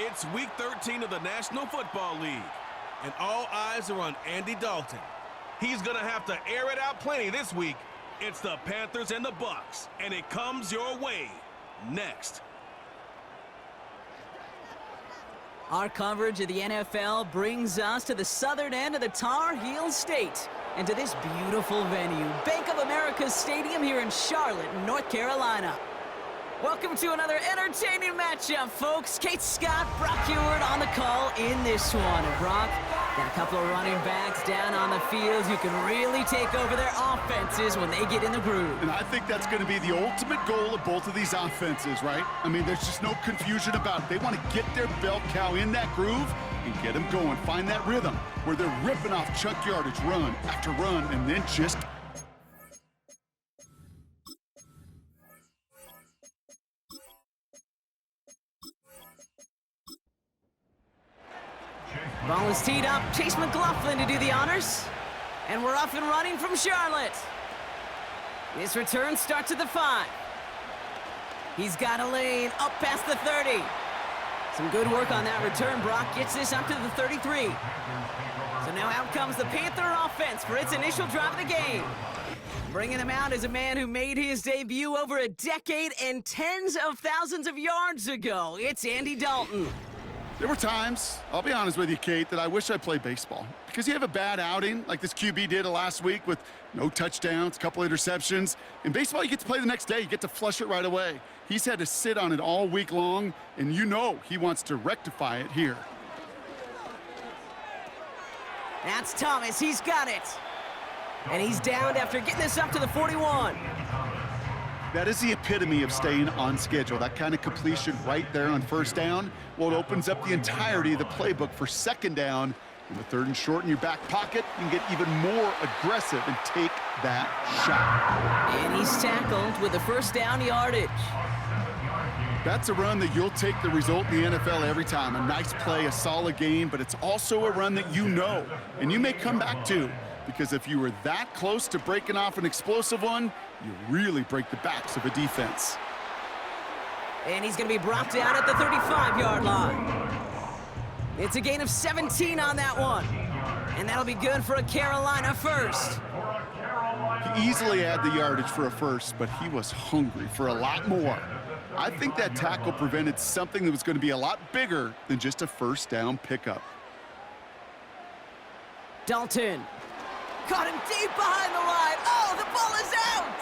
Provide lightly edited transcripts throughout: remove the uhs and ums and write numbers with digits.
It's Week 13 of the National Football League, and all eyes are on Andy Dalton. He's going to have to air it out plenty this week. It's the Panthers and the Bucs, and it comes your way next. Our coverage of the NFL brings us to the southern end of the Tar Heel State and to this beautiful venue, Bank of America Stadium here in Charlotte, North Carolina. Welcome to another entertaining matchup, folks. Kate Scott, Brock Heward on the call in this one. And Brock, got a couple of running backs down on the field who can really take over their offenses when they get in the groove. And I think that's going to be the ultimate goal of both of these offenses, right? I mean, there's just no confusion about it. They want to get their bell cow in that groove and get them going. Find that rhythm where they're ripping off chunk yardage run after run and then just... Ball is teed up. Chase McLaughlin to do the honors. And we're off and running from Charlotte. This return starts at the 5. He's got a lane up past the 30. Some good work on that return. Brock gets this up to the 33. So now out comes the Panther offense for its initial drive of the game. Bringing him out is a man who made his debut over a decade and tens of thousands of yards ago. It's Andy Dalton. There were times, I'll be honest with you, Kate, that I wish I played baseball. Because you have a bad outing, like this QB did last week with no touchdowns, a couple interceptions. In baseball, you get to play the next day. You get to flush it right away. He's had to sit on it all week long, and you know he wants to rectify it here. That's Thomas. He's got it. And he's downed after getting this up to the 41. That is the epitome of staying on schedule. That kind of completion right there on first down. Well, it opens up the entirety of the playbook for second down. In the third and short in your back pocket, you can get even more aggressive and take that shot. And he's tackled with the first down yardage. That's a run that you'll take the result in the NFL every time. A nice play, a solid game, but it's also a run that you know, and you may come back to. Because if you were that close to breaking off an explosive one, you really break the backs of a defense. And he's going to be brought down at the 35-yard line. It's a gain of 17 on that one. And that'll be good for a Carolina first. He easily had the yardage for a first, but he was hungry for a lot more. I think that tackle prevented something that was going to be a lot bigger than just a first down pickup. Dalton. Caught him deep behind the line. Oh, the ball is out!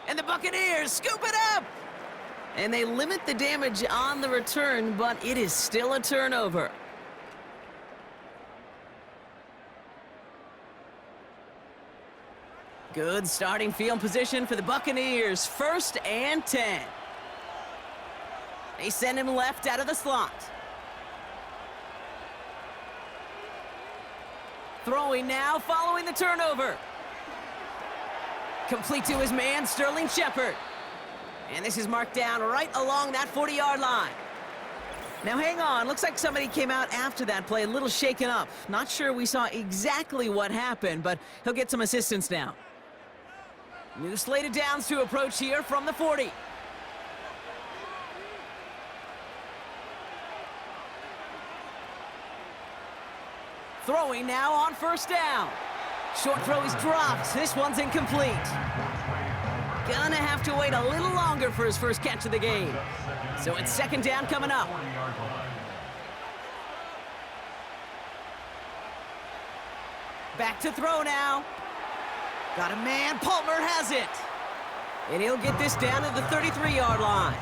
And the Buccaneers scoop it up! And they limit the damage on the return, but it is still a turnover. Good starting field position for the Buccaneers. 1st and 10. They send him left out of the slot. Throwing now, following the turnover. Complete to his man, Sterling Shepard. And this is marked down right along that 40-yard line. Now hang on, looks like somebody came out after that play a little shaken up. Not sure we saw exactly what happened, but he'll get some assistance now. New slated downs to approach here from the 40. Throwing now on first down. Short throw is dropped. This one's incomplete. Gonna have to wait a little longer for his first catch of the game. So it's second down coming up. Back to throw now. Got a man. Palmer has it. And he'll get this down to the 33-yard line.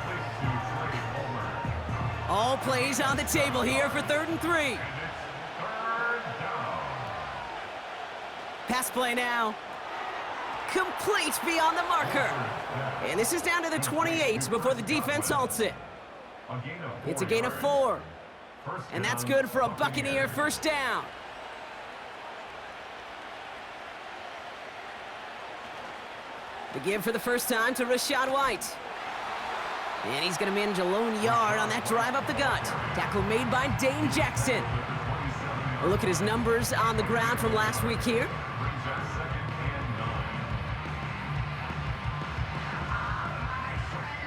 All plays on the table here for 3rd and 3. Pass play now. Complete beyond the marker. And this is down to the 28 before the defense halts it. It's a gain of 4. And that's good for a Buccaneer first down. The give for the first time to Rachaad White. And he's going to manage a lone yard on that drive up the gut. Tackle made by Dane Jackson. A look at his numbers on the ground from last week here.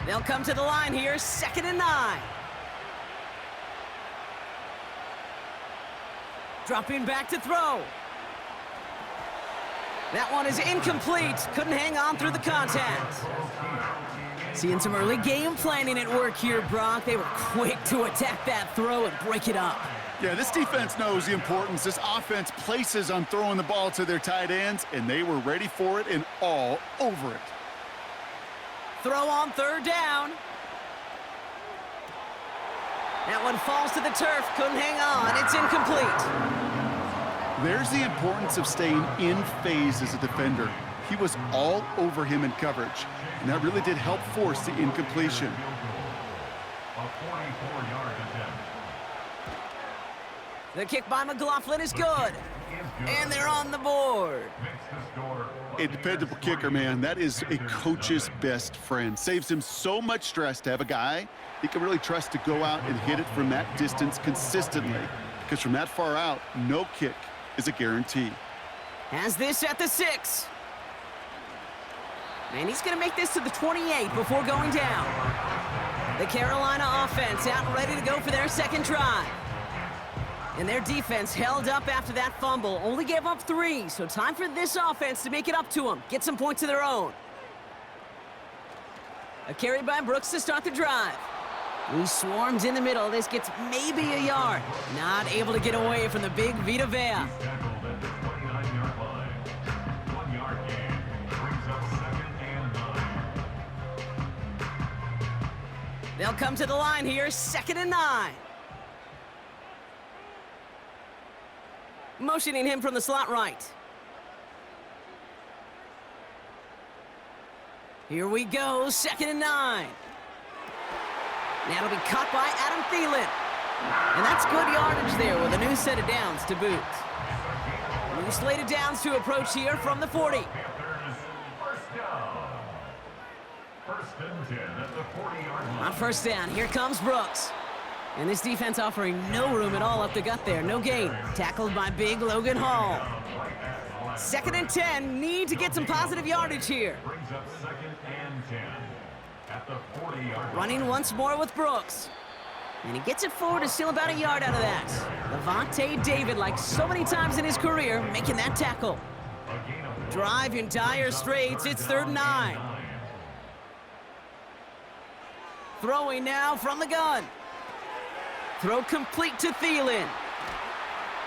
They'll come to the line here, 2nd and 9. Dropping back to throw. That one is incomplete. Couldn't hang on through the contact. Seeing some early game planning at work here, Brock. They were quick to attack that throw and break it up. Yeah, this defense knows the importance this offense places on throwing the ball to their tight ends, and they were ready for it and all over it. Throw on third down. That one falls to the turf. Couldn't hang on. It's incomplete. There's the importance of staying in phase as a defender. He was all over him in coverage, and that really did help force the incompletion. The kick by McLaughlin is good. And they're on the board. A dependable kicker, man. That is a coach's best friend. Saves him so much stress to have a guy he can really trust to go out and hit it from that distance consistently. Because from that far out, no kick is a guarantee. Has this at the 6. And he's going to make this to the 28 before going down. The Carolina offense out and ready to go for their second drive. And their defense held up after that fumble. Only gave up 3, so time for this offense to make it up to them. Get some points of their own. A carry by Brooks to start the drive. He swarms in the middle. This gets maybe a yard. Not able to get away from the big Vita Vea. They'll come to the line here, 2nd and 9. Motioning him from the slot right. Here we go, 2nd and 9. Now it'll be caught by Adam Thielen. And that's good yardage there with a new set of downs to boot. New slate of downs to approach here from the 40. On first down, here comes Brooks. And this defense offering no room at all up the gut there. No gain. Tackled by big Logan Hall. 2nd and 10. Need to get some positive yardage here. Running once more with Brooks. And he gets it forward to steal about a yard out of that. Levante David, like so many times in his career, making that tackle. Drive in dire straits. It's 3rd and 9. Throwing now from the gun. Throw complete to Thielen.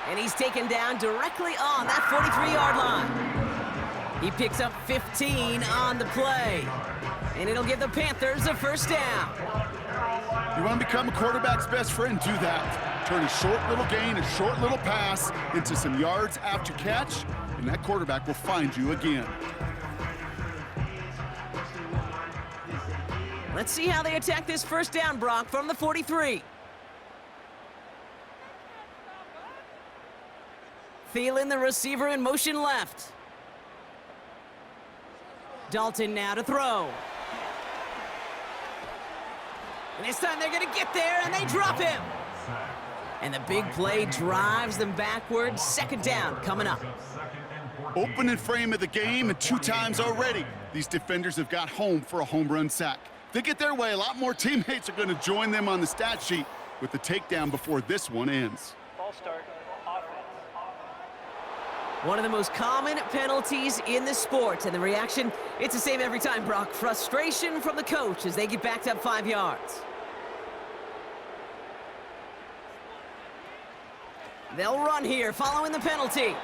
And he's taken down directly on that 43-yard line. He picks up 15 on the play. And it'll give the Panthers a first down. You want to become a quarterback's best friend, do that. Turn a short little gain, a short little pass into some yards after catch, and that quarterback will find you again. Let's see how they attack this first down, Brock, from the 43. Thielen, the receiver, in motion left. Dalton now to throw. And this time they're going to get there, and they drop him. And the big play drives them backwards. 2nd down coming up. Opening frame of the game, and 2 times already, these defenders have got home for a home run sack. If they get their way, a lot more teammates are going to join them on the stat sheet with the takedown before this one ends. Ball start, offense. One of the most common penalties in the sport, and the reaction, it's the same every time, Brock. Frustration from the coach as they get backed up 5 yards. They'll run here following the penalty.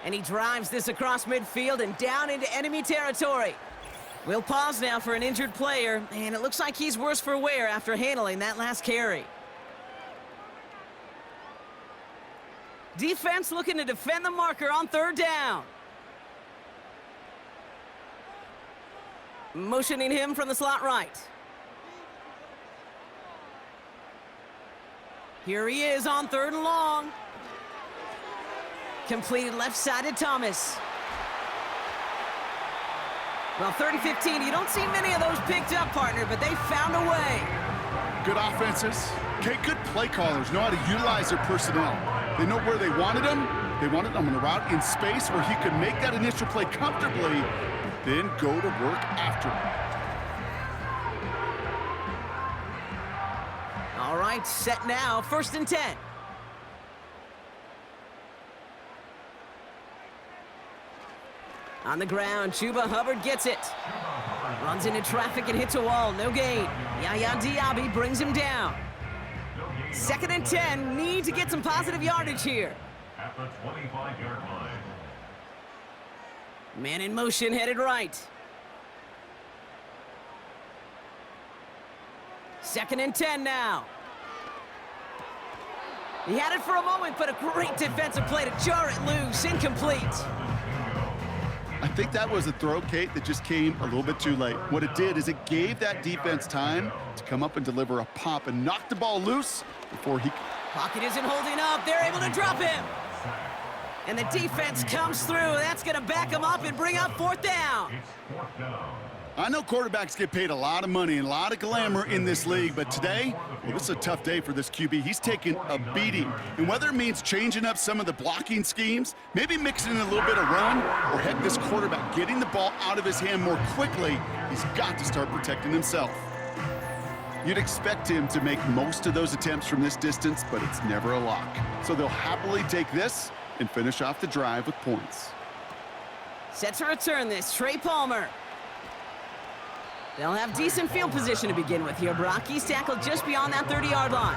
And he drives this across midfield and down into enemy territory. We'll pause now for an injured player, and it looks like he's worse for wear after handling that last carry. Defense looking to defend the marker on 3rd down. Motioning him from the slot right. Here he is on 3rd and long. Completed left-sided Thomas. Well, 30-15, you don't see many of those picked up, partner, but they found a way. Good offenses. Okay, good play callers know how to utilize their personnel. They know where they wanted him. They wanted him on a route in space where he could make that initial play comfortably, then go to work after it. All right, set now, 1st and 10. On the ground, Chuba Hubbard gets it. Runs into traffic and hits a wall, no gain. Yaya Diaby brings him down. 2nd and 10, need to get some positive yardage here. At the 25-yard line. Man in motion, headed right. 2nd and 10 now. He had it for a moment, but a great defensive play to jar it loose, incomplete. I think that was a throw, Kate, that just came a little bit too late. What it did is it gave that defense time to come up and deliver a pop and knock the ball loose before he... Pocket isn't holding up. They're able to drop him. And the defense comes through. That's going to back him up and bring up 4th down. It's 4th down. I know quarterbacks get paid a lot of money and a lot of glamour in this league, but today, well, this is a tough day for this QB. He's taking a beating. And whether it means changing up some of the blocking schemes, maybe mixing in a little bit of run, or heck, this quarterback getting the ball out of his hand more quickly, he's got to start protecting himself. You'd expect him to make most of those attempts from this distance, but it's never a lock. So they'll happily take this and finish off the drive with points. Set to return this, Trey Palmer. They'll have decent field position to begin with here, Brock. He's tackled just beyond that 30-yard line.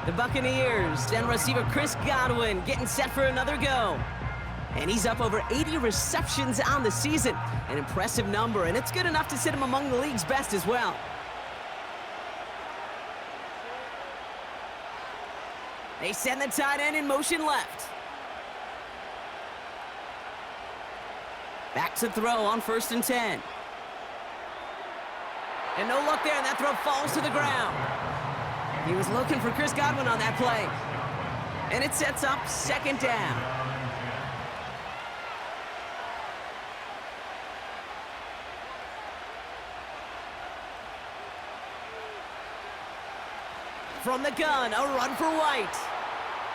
The Buccaneers, then receiver Chris Godwin getting set for another go. And he's up over 80 receptions on the season. An impressive number, and it's good enough to sit him among the league's best as well. They send the tight end in motion left. Back to throw on 1st and 10. And no luck there, and that throw falls to the ground. He was looking for Chris Godwin on that play. And it sets up 2nd down. From the gun, a run for White.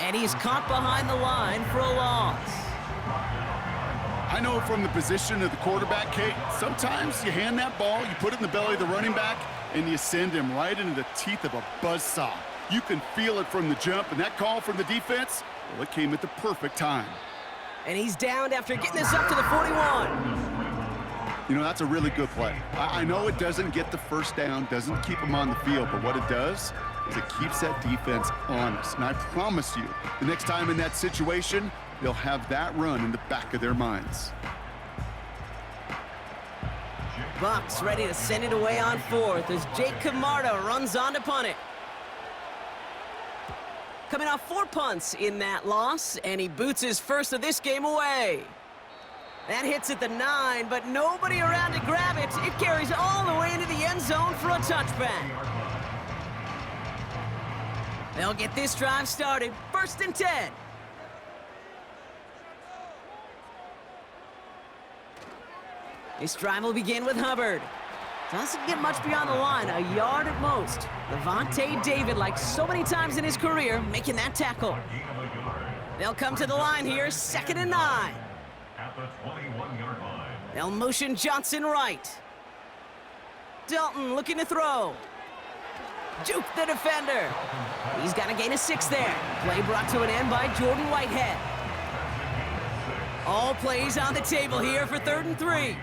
And he's caught behind the line for a loss. I know from the position of the quarterback, Kate, sometimes you hand that ball, you put it in the belly of the running back, and you send him right into the teeth of a buzzsaw. You can feel it from the jump, and that call from the defense, well, it came at the perfect time. And he's downed after getting this up to the 41. You know, that's a really good play. I know it doesn't get the 1st down, doesn't keep him on the field, but what it does is it keeps that defense honest. And I promise you, the next time in that situation, they'll have that run in the back of their minds. Bucks ready to send it away on 4th as Jake Camarda runs on to punt it. Coming off 4 punts in that loss, and he boots his first of this game away. That hits at the 9, but nobody around to grab it. It carries all the way into the end zone for a touchback. They'll get this drive started. 1st and 10. This drive will begin with Hubbard. Doesn't get much beyond the line, a yard at most. Levante David, like so many times in his career, making that tackle. They'll come to the line here, 2nd and 9. At the 21-yard line. They'll motion Johnson right. Dalton looking to throw. Juke the defender. He's got a gain of 6 there. Play brought to an end by Jordan Whitehead. All plays on the table here for 3rd and 3.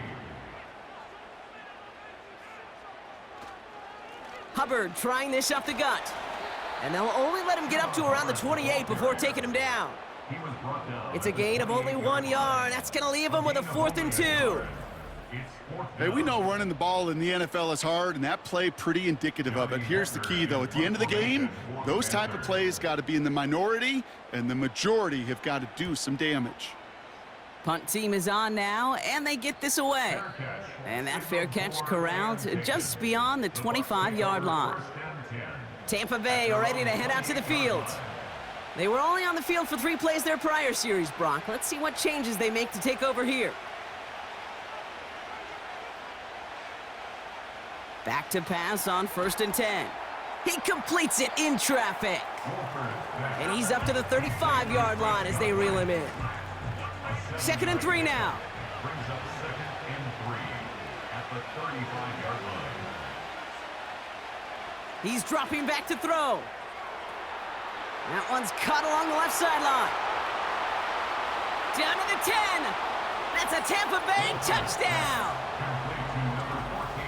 Hubbard trying this up the gut. And they'll only let him get up to around the 28 before taking him down. It's a gain of only 1 yard. That's going to leave him with a 4th and 2. Hey, we know running the ball in the NFL is hard, and that play pretty indicative of it. Here's the key, though. At the end of the game, those type of plays got to be in the minority, and the majority have got to do some damage. Punt team is on now, and they get this away. And that fair catch corralled just beyond the 25-yard line. Tampa Bay are ready to head out to the field. They were only on the field for 3 plays their prior series, Brock. Let's see what changes they make to take over here. Back to pass on 1st and 10. He completes it in traffic. And he's up to the 35-yard line as they reel him in. 2nd and 3 now. Brings up 2nd and 3 at the 35-yard line. He's dropping back to throw. That one's caught along the left sideline. Down to the 10. That's a Tampa Bay touchdown!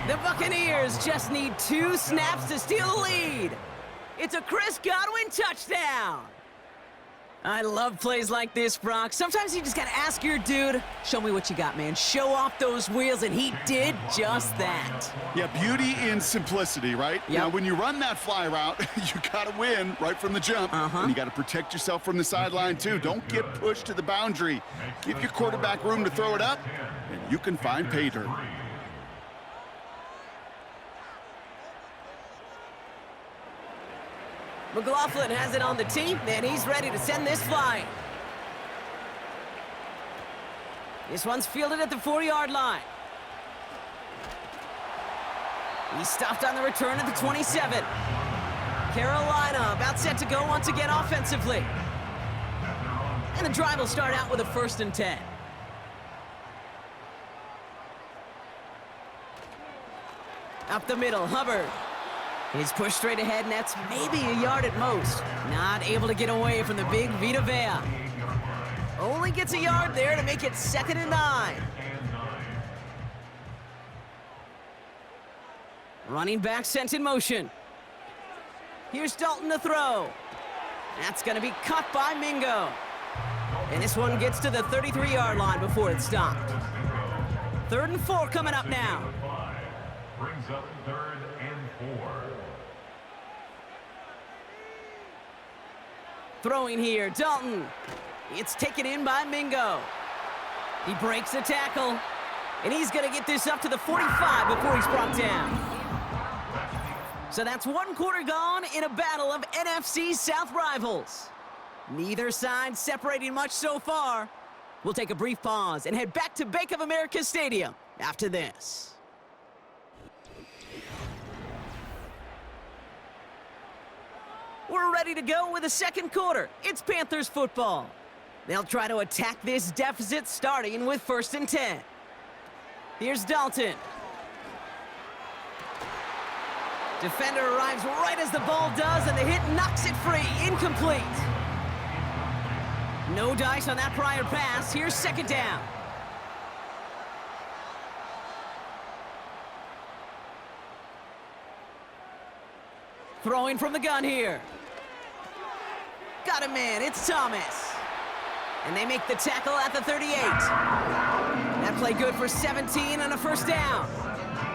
The Buccaneers just need 2 snaps to steal the lead. It's a Chris Godwin touchdown! I love plays like this, Brock. Sometimes you just gotta ask your dude, show me what you got, man. Show off those wheels, and he did just that. Yeah, beauty in simplicity, right? Yep. Now, when you run that fly route, you gotta win right from the jump. And you gotta protect yourself from the sideline, too. Don't get pushed to the boundary. Give your quarterback room to throw it up, and you can find pay dirt. McLaughlin has it on the tee, and he's ready to send this flying. This one's fielded at the 4-yard line. He's stopped on the return at the 27. Carolina about set to go once again offensively. And the drive will start out with a 1st and 10. Up the middle, Hubbard. He's pushed straight ahead, and that's maybe a yard at most. Not able to get away from the big Vita Vea. Only gets a yard there to make it 2nd and 9. Running back sent in motion. Here's Dalton to throw. That's going to be caught by Mingo. And this one gets to the 33-yard line before it's stopped. 3rd and 4 coming up now. Brings up 3rd and 4. Throwing here, Dalton. It's taken in by Mingo. He breaks the tackle, and he's going to get this up to the 45 before he's brought down. So that's 1 quarter gone in a battle of NFC South rivals. Neither side separating much so far. We'll take a brief pause and head back to Bank of America Stadium after this. We're ready to go with the 2nd quarter. It's Panthers football. They'll try to attack this deficit starting with 1st and 10. Here's Dalton. Defender arrives right as the ball does, and the hit knocks it free. Incomplete. No dice on that prior pass. Here's 2nd down. Throwing from the gun here. Got a man, it's Thomas. And they make the tackle at the 38. That play good for 17 and a 1st down.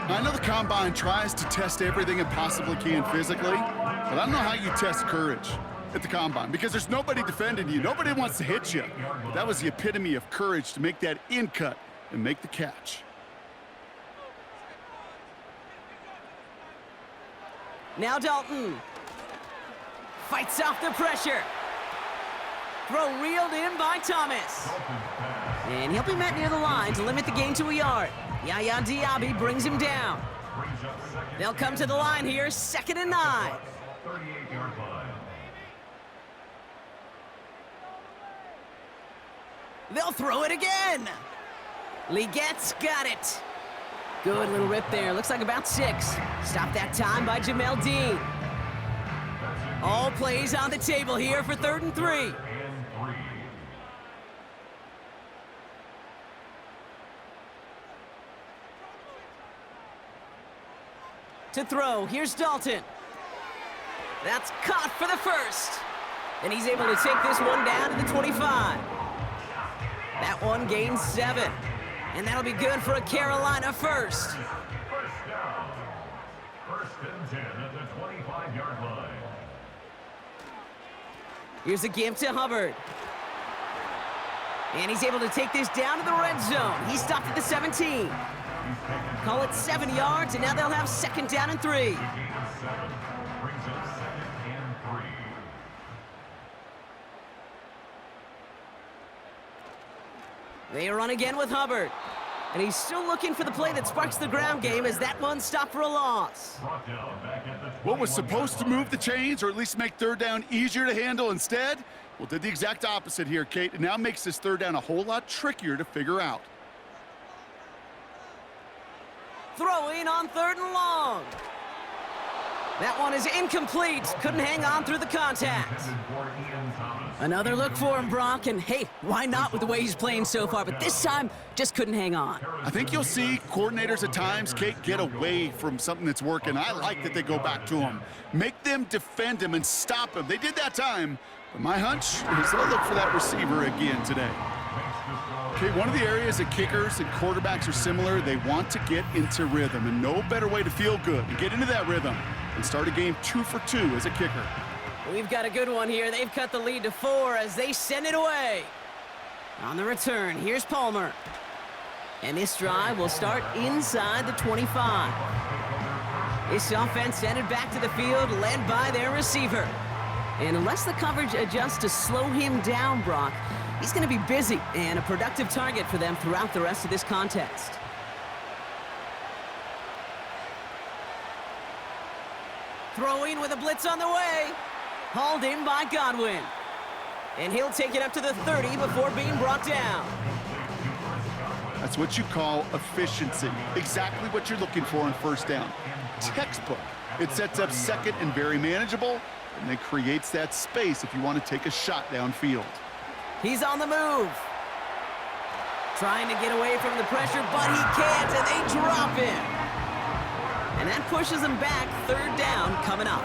I know the Combine tries to test everything it possibly can physically, but I don't know how you test courage at the Combine, because there's nobody defending you. Nobody wants to hit you. But that was the epitome of courage to make that in cut and make the catch. Now Dalton fights off the pressure. Throw reeled in by Thomas. And he'll be met near the line to limit the gain to a yard. Yaya Diaby brings him down. They'll come to the line here, 2nd and 9. 38-yard line. They'll throw it again. Ligette's got it. Good little rip there. Looks like about 6. Stopped that time by Jamel Dean. All plays on the table here for 3rd and 3. To throw, here's Dalton. That's caught for the 1st. And he's able to take this one down to the 25. That one gains 7. And that'll be good for a Carolina 1st. 1st down. 1st and 10 at the 25-yard line. Here's a give to Hubbard. And he's able to take this down to the red zone. He stopped at the 17. Call it 7 yards, and now they'll have 2nd down and 3. Brings up 2nd and 3. They run again with Hubbard. And he's still looking for the play that sparks the ground game as that one stopped for a loss. What was supposed to move the chains, or at least make 3rd down easier to handle instead? Well, did the exact opposite here, Kate. It now makes this 3rd down a whole lot trickier to figure out. Throwing on 3rd and long. That one is incomplete. Couldn't hang on through the contact. Another look for him, Brock, and hey, why not with the way he's playing so far, but this time, just couldn't hang on. I think you'll see coordinators at times, Kate, get away from something that's working. I like that they go back to him. Make them defend him and stop him. They did that time, but my hunch is they'll look for that receiver again today. Okay, one of the areas that kickers and quarterbacks are similar, they want to get into rhythm, and no better way to feel good, to get into that rhythm, and start a game 2 for 2 as a kicker. We've got a good one here. They've cut the lead to 4 as they send it away. On the return, here's Palmer. And this drive will start inside the 25. This offense headed back to the field, led by their receiver. And unless the coverage adjusts to slow him down, Brock, he's going to be busy and a productive target for them throughout the rest of this contest. Throwing with a blitz on the way. Hauled in by Godwin. And he'll take it up to the 30 before being brought down. That's what you call efficiency. Exactly what you're looking for on first down. Textbook. It sets up second and very manageable, and then creates that space if you want to take a shot downfield. He's on the move. Trying to get away from the pressure, but he can't, and they drop him. And that pushes him back. Third down coming up.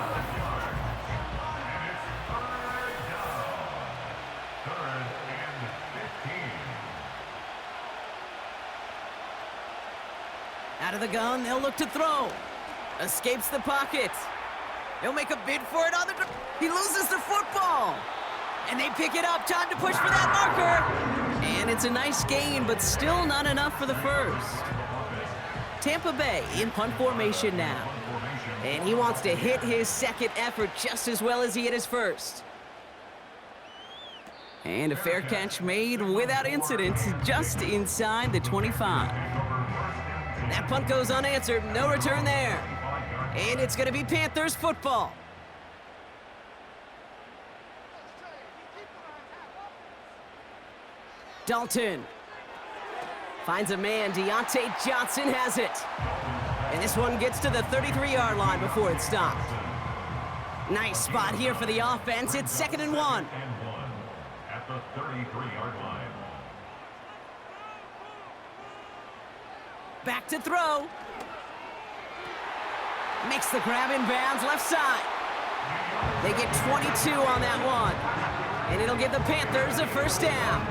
Out of the gun, they'll look to throw. Escapes the pocket. He'll make a bid for it on the... He loses the football. And they pick it up. Time to push for that marker. And it's a nice gain, but still not enough for the first. Tampa Bay in punt formation now. And he wants to hit his second effort just as well as he hit his first. And a fair catch made without incident, just inside the 25. That punt goes unanswered, no return there. And it's going to be Panthers football. Dalton finds a man. Deontay Johnson has it. And this one gets to the 33-yard line before it's stopped. Nice spot here for the offense. It's 2nd and 1. At the 33-yard line. Back to throw. Makes the grab in bounds left side. They get 22 on that one. And it'll give the Panthers a first down.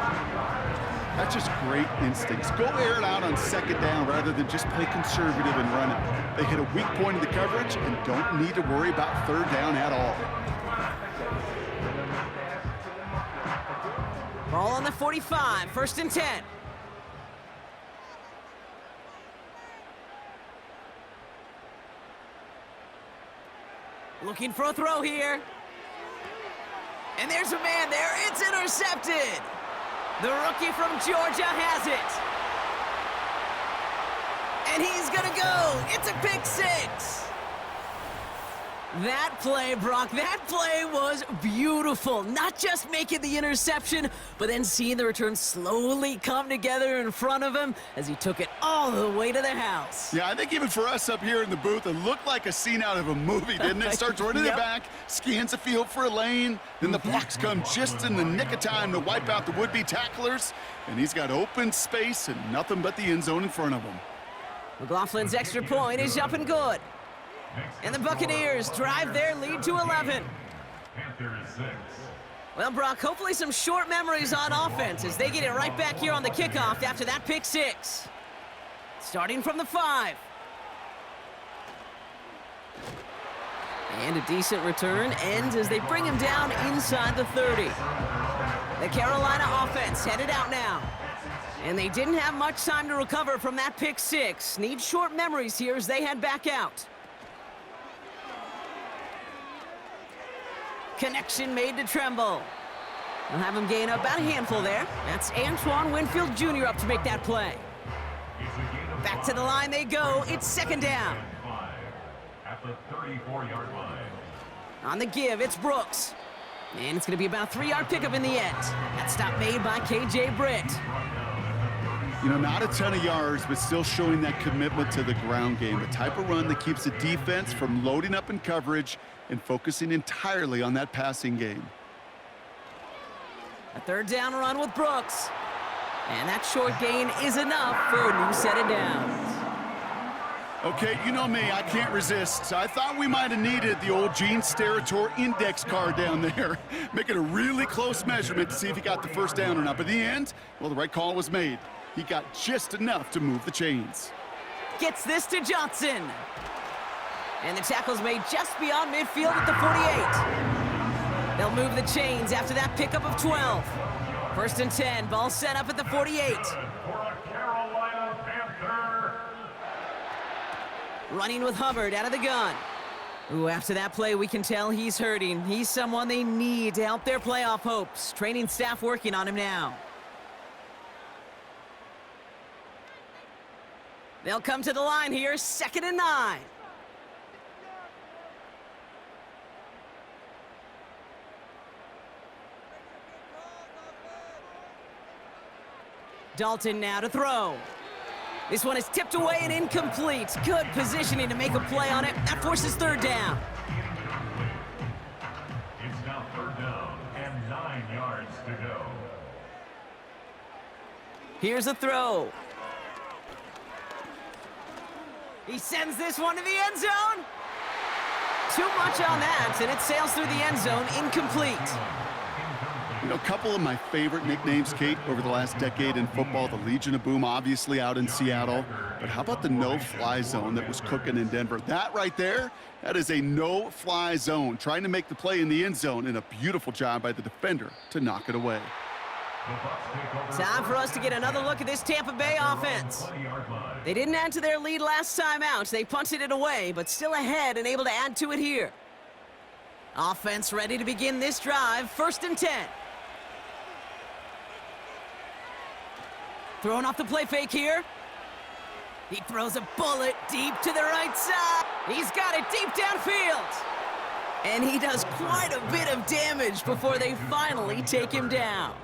That's just great instincts. Go air it out on 2nd down rather than just play conservative and run it. They hit a weak point in the coverage and don't need to worry about 3rd down at all. Ball on the 45, 1st and 10. Looking for a throw here. And there's a man there. It's intercepted. The rookie from Georgia has it. And he's going to go. It's a pick 6. That play, Brock, that play was beautiful. Not just making the interception, but then seeing the return slowly come together in front of him as he took it all the way to the house. Yeah, I think even for us up here in the booth, it looked like a scene out of a movie, didn't it? Starts running it back, scans the field for a lane, then the blocks come just in the nick of time to wipe out the would-be tacklers, and he's got open space and nothing but the end zone in front of him. McLaughlin's extra point is up and good. And the Buccaneers drive their lead to 11. Panthers 6. Well, Brock, hopefully some short memories on offense as they get it right back here on the kickoff after that pick 6. Starting from the 5. And a decent return ends as they bring him down inside the 30. The Carolina offense headed out now. And they didn't have much time to recover from that pick 6. Need short memories here as they head back out. Connection made to Tremble. They'll have him gain up about a handful there. That's Antoine Winfield Jr. up to make that play. Back to the line they go. It's 2nd down. At the 34-yard line. On the give, it's Brooks. And it's going to be about a 3-yard pickup in the end. That stop made by K.J. Britt. You know, not a ton of yards, but still showing that commitment to the ground game. The type of run that keeps the defense from loading up in coverage and focusing entirely on that passing game. A third down run with Brooks. And that short gain is enough for a new set of downs. Okay, you know me, I can't resist. I thought we might have needed the old Gene Steratore index card down there. Make it a really close measurement to see if he got the first down or not. But in the end, well, the right call was made. He got just enough to move the chains. Gets this to Johnson. And the tackle's made just beyond midfield at the 48. They'll move the chains after that pickup of 12. First and 10, ball set up at the 48. Running with Hubbard out of the gun. Ooh, after that play, we can tell he's hurting. He's someone they need to help their playoff hopes. Training staff working on him now. They'll come to the line here, 2nd and 9. Dalton now to throw. This one is tipped away and incomplete. Good positioning to make a play on it. That forces third down. It's now 3rd down and 9 yards to go. Here's a throw. He sends this one to the end zone. Too much on that, and it sails through the end zone, incomplete. You know, a couple of my favorite nicknames, Kate, over the last decade in football. The Legion of Boom, obviously, out in Seattle. But how about the no-fly zone that was cooking in Denver? That right there, that is a no-fly zone. Trying to make the play in the end zone, and a beautiful job by the defender to knock it away. Time for us to get another look at this Tampa Bay offense. They didn't add to their lead last time out. They punted it away, but still ahead and able to add to it here. Offense ready to begin this drive. 1st and 10. Throwing off the play fake here. He throws a bullet deep to the right side. He's got it deep downfield. And he does quite a bit of damage before they finally take him down.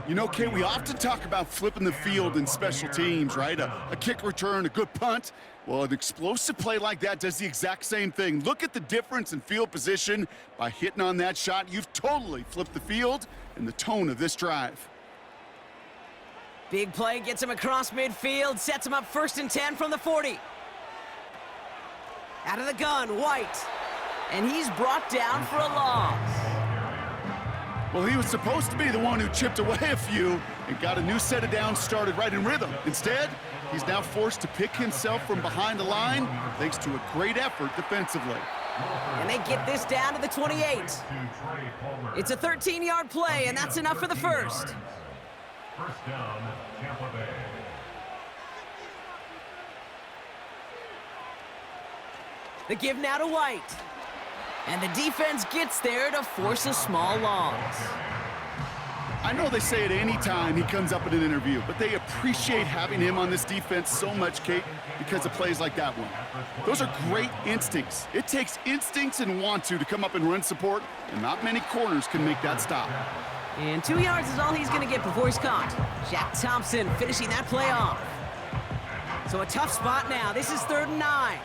You know, Kate, we often talk about flipping the field in special teams, right? A kick return, a good punt. Well, an explosive play like that does the exact same thing. Look at the difference in field position. By hitting on that shot, you've totally flipped the field and the tone of this drive. Big play gets him across midfield, sets him up 1st and 10 from the 40. Out of the gun, White. And he's brought down for a loss. Well, he was supposed to be the one who chipped away a few and got a new set of downs started right in rhythm. Instead, he's now forced to pick himself from behind the line thanks to a great effort defensively. And they get this down to the 28. It's a 13-yard play, and that's enough for the first. 1st down, Tampa Bay. The give now to White. And the defense gets there to force a small loss. I know they say it any time he comes up in an interview, but they appreciate having him on this defense so much, Kate, because of plays like that one. Those are great instincts. It takes instincts and want to come up and run support, and not many corners can make that stop. And 2 yards is all he's going to get before he's caught. Jack Thompson finishing that play off. So a tough spot now. This is 3rd and 9.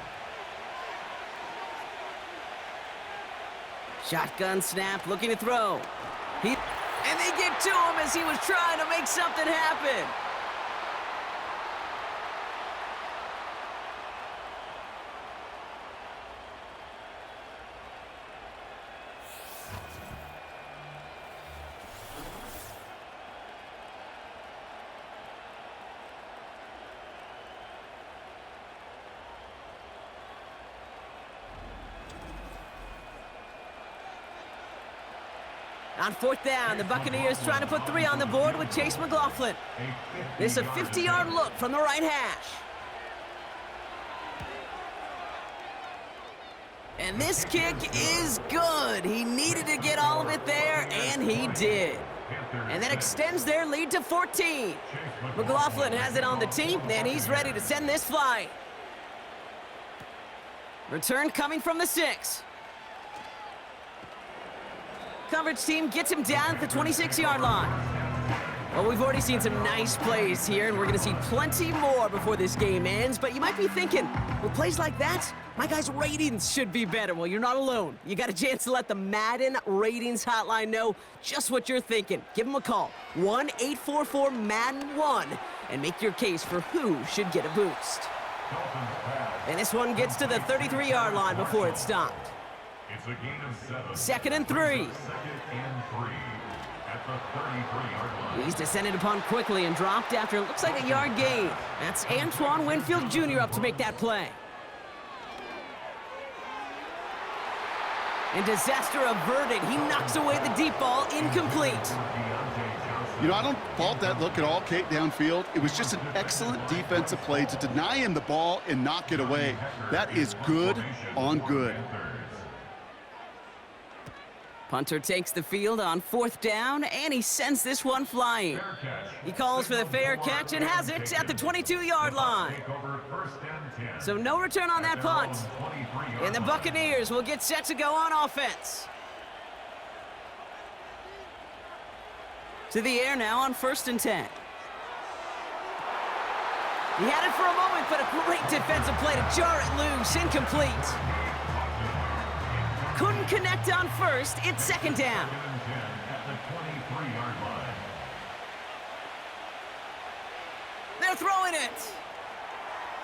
Shotgun snap, looking to throw. And they get to him as he was trying to make something happen. On 4th down, the Buccaneers trying to put 3 on the board with Chase McLaughlin. This is a 50-yard look from the right hash. And this kick is good. He needed to get all of it there, and he did. And that extends their lead to 14. McLaughlin has it on the tee, and he's ready to send this flight. Return coming from the 6. Coverage team gets him down at the 26-yard line. Well, we've already seen some nice plays here, and we're going to see plenty more before this game ends. But you might be thinking, with plays like that, my guys' ratings should be better. Well, you're not alone. You got a chance to let the Madden Ratings Hotline know just what you're thinking. Give them a call, 1-844-MADDEN-1, and make your case for who should get a boost. And this one gets to the 33-yard line before it's stopped. It's a gain of 2nd 7. and 3. 2nd and 3 at the 33-yard line. He's descended upon quickly and dropped after it looks like a yard gain. That's Antoine Winfield Jr. up to make that play. And disaster averted. He knocks away the deep ball, incomplete. You know, I don't fault that look at all, Kate, downfield. It was just an excellent defensive play to deny him the ball and knock it away. That is good on good. Punter takes the field on 4th down, and he sends this one flying. He calls for the fair catch and has it at the 22-yard line. So no return on that punt. And the Buccaneers will get set to go on offense. To the air now on 1st and 10. He had it for a moment, but a great defensive play to jar it loose, incomplete. Couldn't connect on 1st, it's 2nd down. They're throwing it.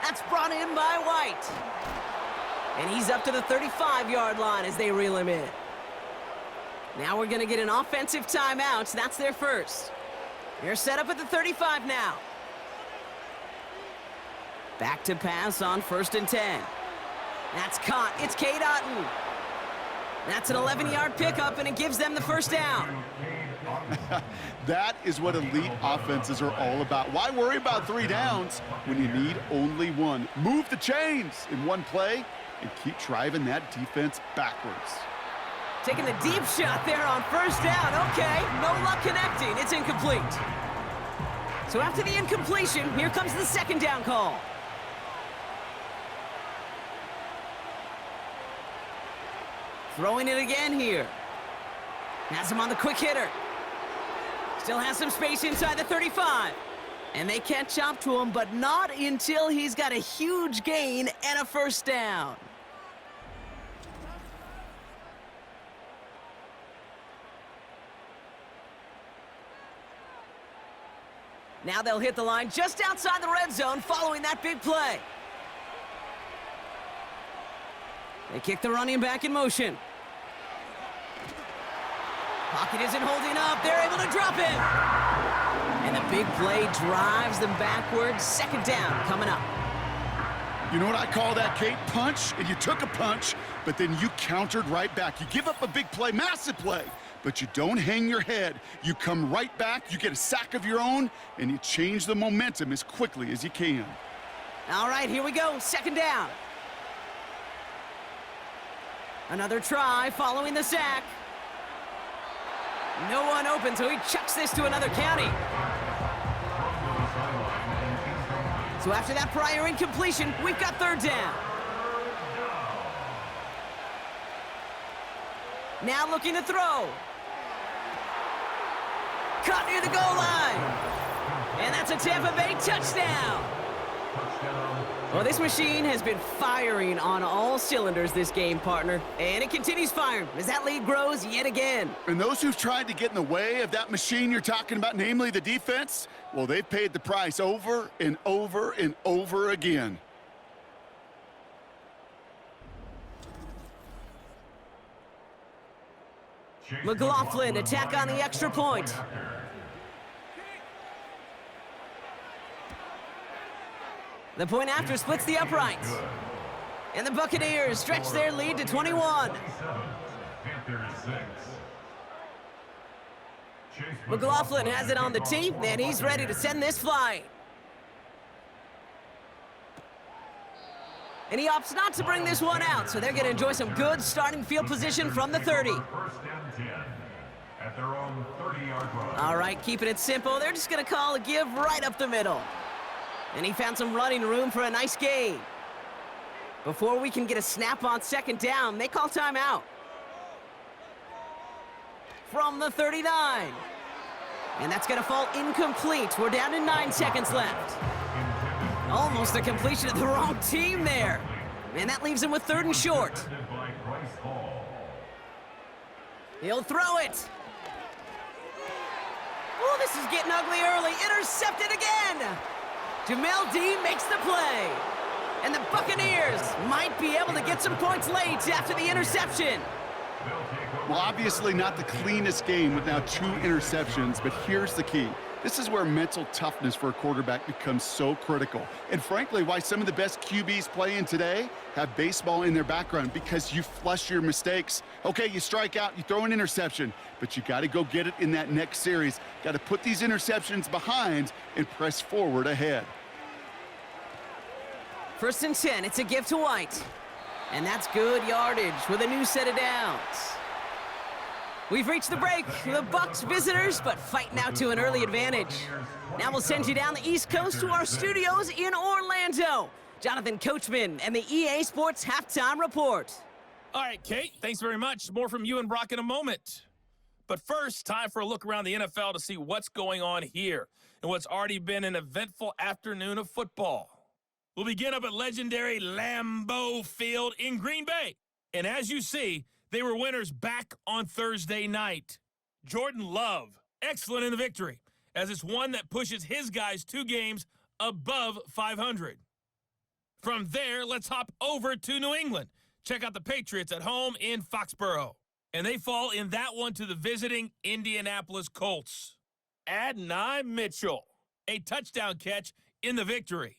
That's brought in by White. And he's up to the 35-yard line as they reel him in. Now we're going to get an offensive timeout. That's their first. They're set up at the 35 now. Back to pass on 1st and 10. That's caught. It's Cade Otton. That's an 11-yard pickup, and it gives them the first down. That is what elite offenses are all about. Why worry about 3 downs when you need only 1? Move the chains in one play and keep driving that defense backwards. Taking the deep shot there on 1st down. Okay, no luck connecting. It's incomplete. So after the incompletion, here comes the 2nd down call. Throwing it again here. Has him on the quick hitter. Still has some space inside the 35. And they catch up to him, but not until he's got a huge gain and a 1st down. Now they'll hit the line just outside the red zone following that big play. They kick the running back in motion. Pocket isn't holding up. They're able to drop it. And the big play drives them backwards. 2nd down coming up. You know what I call that, Kate? Punch, and you took a punch, but then you countered right back. You give up a big play, massive play, but you don't hang your head. You come right back, you get a sack of your own, and you change the momentum as quickly as you can. All right, here we go. 2nd down. Another try following the sack. No one open, so he chucks this to another county. So after that prior incompletion, we've got 3rd down. Now looking to throw. Caught near the goal line. And that's a Tampa Bay touchdown. Well, this machine has been firing on all cylinders this game, partner. And it continues firing as that lead grows yet again. And those who've tried to get in the way of that machine you're talking about, namely the defense, well, they've paid the price over and over and over again. McLaughlin attack on the extra point. The point after splits the uprights. And the Buccaneers stretch their lead to 21. McLaughlin has it on the tee, and he's ready to send this flying. And he opts not to bring this one out, so they're going to enjoy some good starting field position from the 30. All right, keeping it simple. They're just going to call a give right up the middle. And he found some running room for a nice gain. Before we can get a snap on 2nd down, they call timeout. From the 39. And that's going to fall incomplete. We're down to 9 seconds left. Almost a completion of the wrong team there. And that leaves him with 3rd and short. He'll throw it. Oh, this is getting ugly early. Intercepted again. Jamel D makes the play. And the Buccaneers might be able to get some points late after the interception. Well, obviously not the cleanest game with now 2 interceptions, but here's the key. This is where mental toughness for a quarterback becomes so critical. And frankly, why some of the best QBs playing today have baseball in their background, because you flush your mistakes. Okay, you strike out, you throw an interception, but you got to go get it in that next series. Got to put these interceptions behind and press forward ahead. 1st and 10, it's a give to White. And that's good yardage with a new set of downs. We've reached the break. The Bucs visitors, but fighting out to an early advantage. Now we'll send you down the East Coast to our studios in Orlando. Jonathan Coachman and the EA Sports Halftime Report. All right, Kate, thanks very much. More from you and Brock in a moment. But first, time for a look around the NFL to see what's going on here and what's already been an eventful afternoon of football. We'll begin up at legendary Lambeau Field in Green Bay. And as you see, they were winners back on Thursday night. Jordan Love, excellent in the victory, as it's one that pushes his guys 2 games above 500. From there, let's hop over to New England. Check out the Patriots at home in Foxborough. And they fall in that one to the visiting Indianapolis Colts. Adonai Mitchell, a touchdown catch in the victory.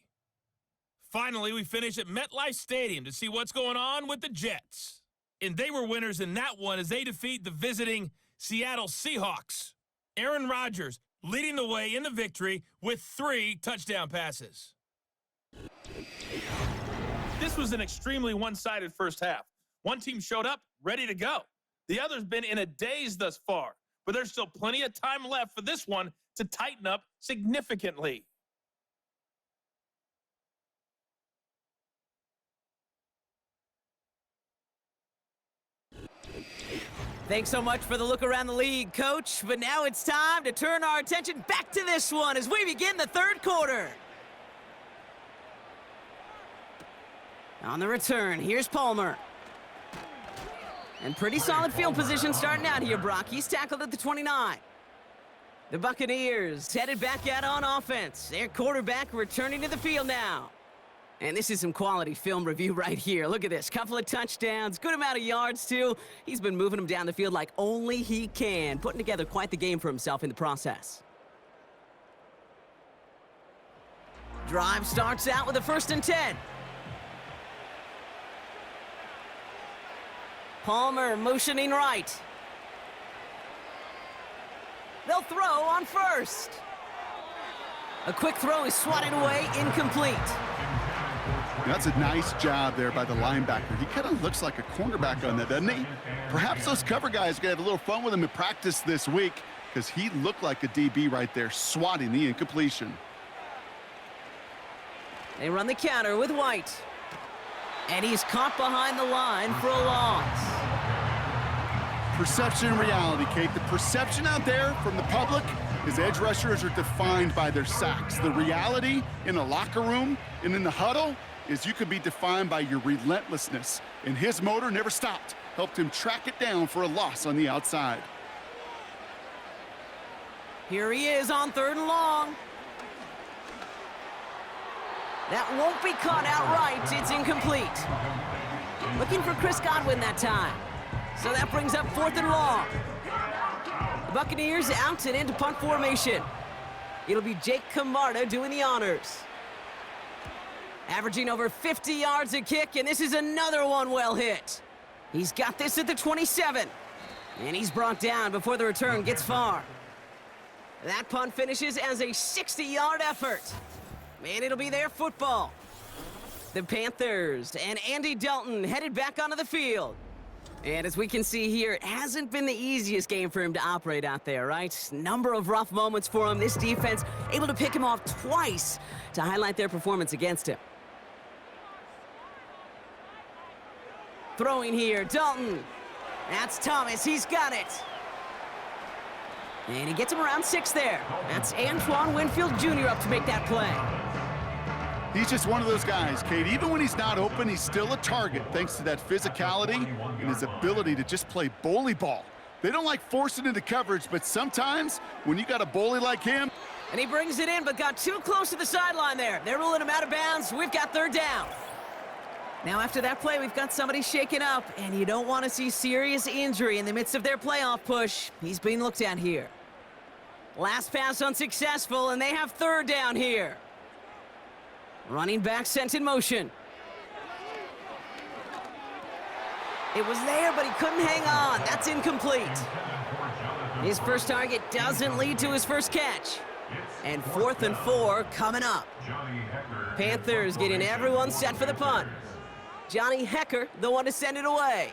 Finally, we finish at MetLife Stadium to see what's going on with the Jets. And they were winners in that one as they defeat the visiting Seattle Seahawks. Aaron Rodgers leading the way in the victory with 3 touchdown passes. This was an extremely one-sided first half. One team showed up ready to go. The other's been in a daze thus far, but there's still plenty of time left for this one to tighten up significantly. Thanks so much for the look around the league, Coach. But now it's time to turn our attention back to this one as we begin the 3rd quarter. On the return, here's Palmer. And pretty solid field position starting out here, Brock. He's tackled at the 29. The Buccaneers headed back out on offense. Their quarterback returning to the field now. And this is some quality film review right here. Look at this. Couple of touchdowns, good amount of yards, too. He's been moving them down the field like only he can, putting together quite the game for himself in the process. Drive starts out with a 1st and 10. Palmer motioning right. They'll throw on 1st. A quick throw is swatted away, incomplete. That's a nice job there by the linebacker. He kind of looks like a cornerback on that, doesn't he? Perhaps those cover guys are going to have a little fun with him in practice this week, because he looked like a DB right there, swatting the incompletion. They run the counter with White. And he's caught behind the line for a loss. Perception and reality, Kate. The perception out there from the public is edge rushers are defined by their sacks. The reality in the locker room and in the huddle is you could be defined by your relentlessness. And his motor never stopped. Helped him track it down for a loss on the outside. Here he is on 3rd and long. That won't be caught outright. It's incomplete. Looking for Chris Godwin that time. So that brings up 4th and long. The Buccaneers out and into punt formation. It'll be Jake Camarda doing the honors. Averaging over 50 yards a kick, and this is another one well hit. He's got this at the 27. And he's brought down before the return gets far. That punt finishes as a 60-yard effort. And it'll be their football. The Panthers and Andy Dalton headed back onto the field. And as we can see here, it hasn't been the easiest game for him to operate out there, right? Number of rough moments for him. This defense able to pick him off twice to highlight their performance against him. Throwing here, Dalton. That's Thomas, he's got it. And he gets him around 6 there. That's Antoine Winfield Jr. up to make that play. He's just one of those guys, Kate. Even when he's not open, he's still a target thanks to that physicality and his ability to just play bully ball. They don't like forcing into coverage, but sometimes when you got a bully like him. And he brings it in, but got too close to the sideline there. They're ruling him out of bounds. We've got 3rd down. Now after that play, we've got somebody shaken up, and you don't want to see serious injury in the midst of their playoff push. He's being looked at here. Last pass unsuccessful, and they have 3rd down here. Running back sent in motion. It was there, but he couldn't hang on. That's incomplete. His first target doesn't lead to his first catch. And 4th and 4 coming up. Panthers getting everyone set for the punt. Johnny Hecker, the one to send it away.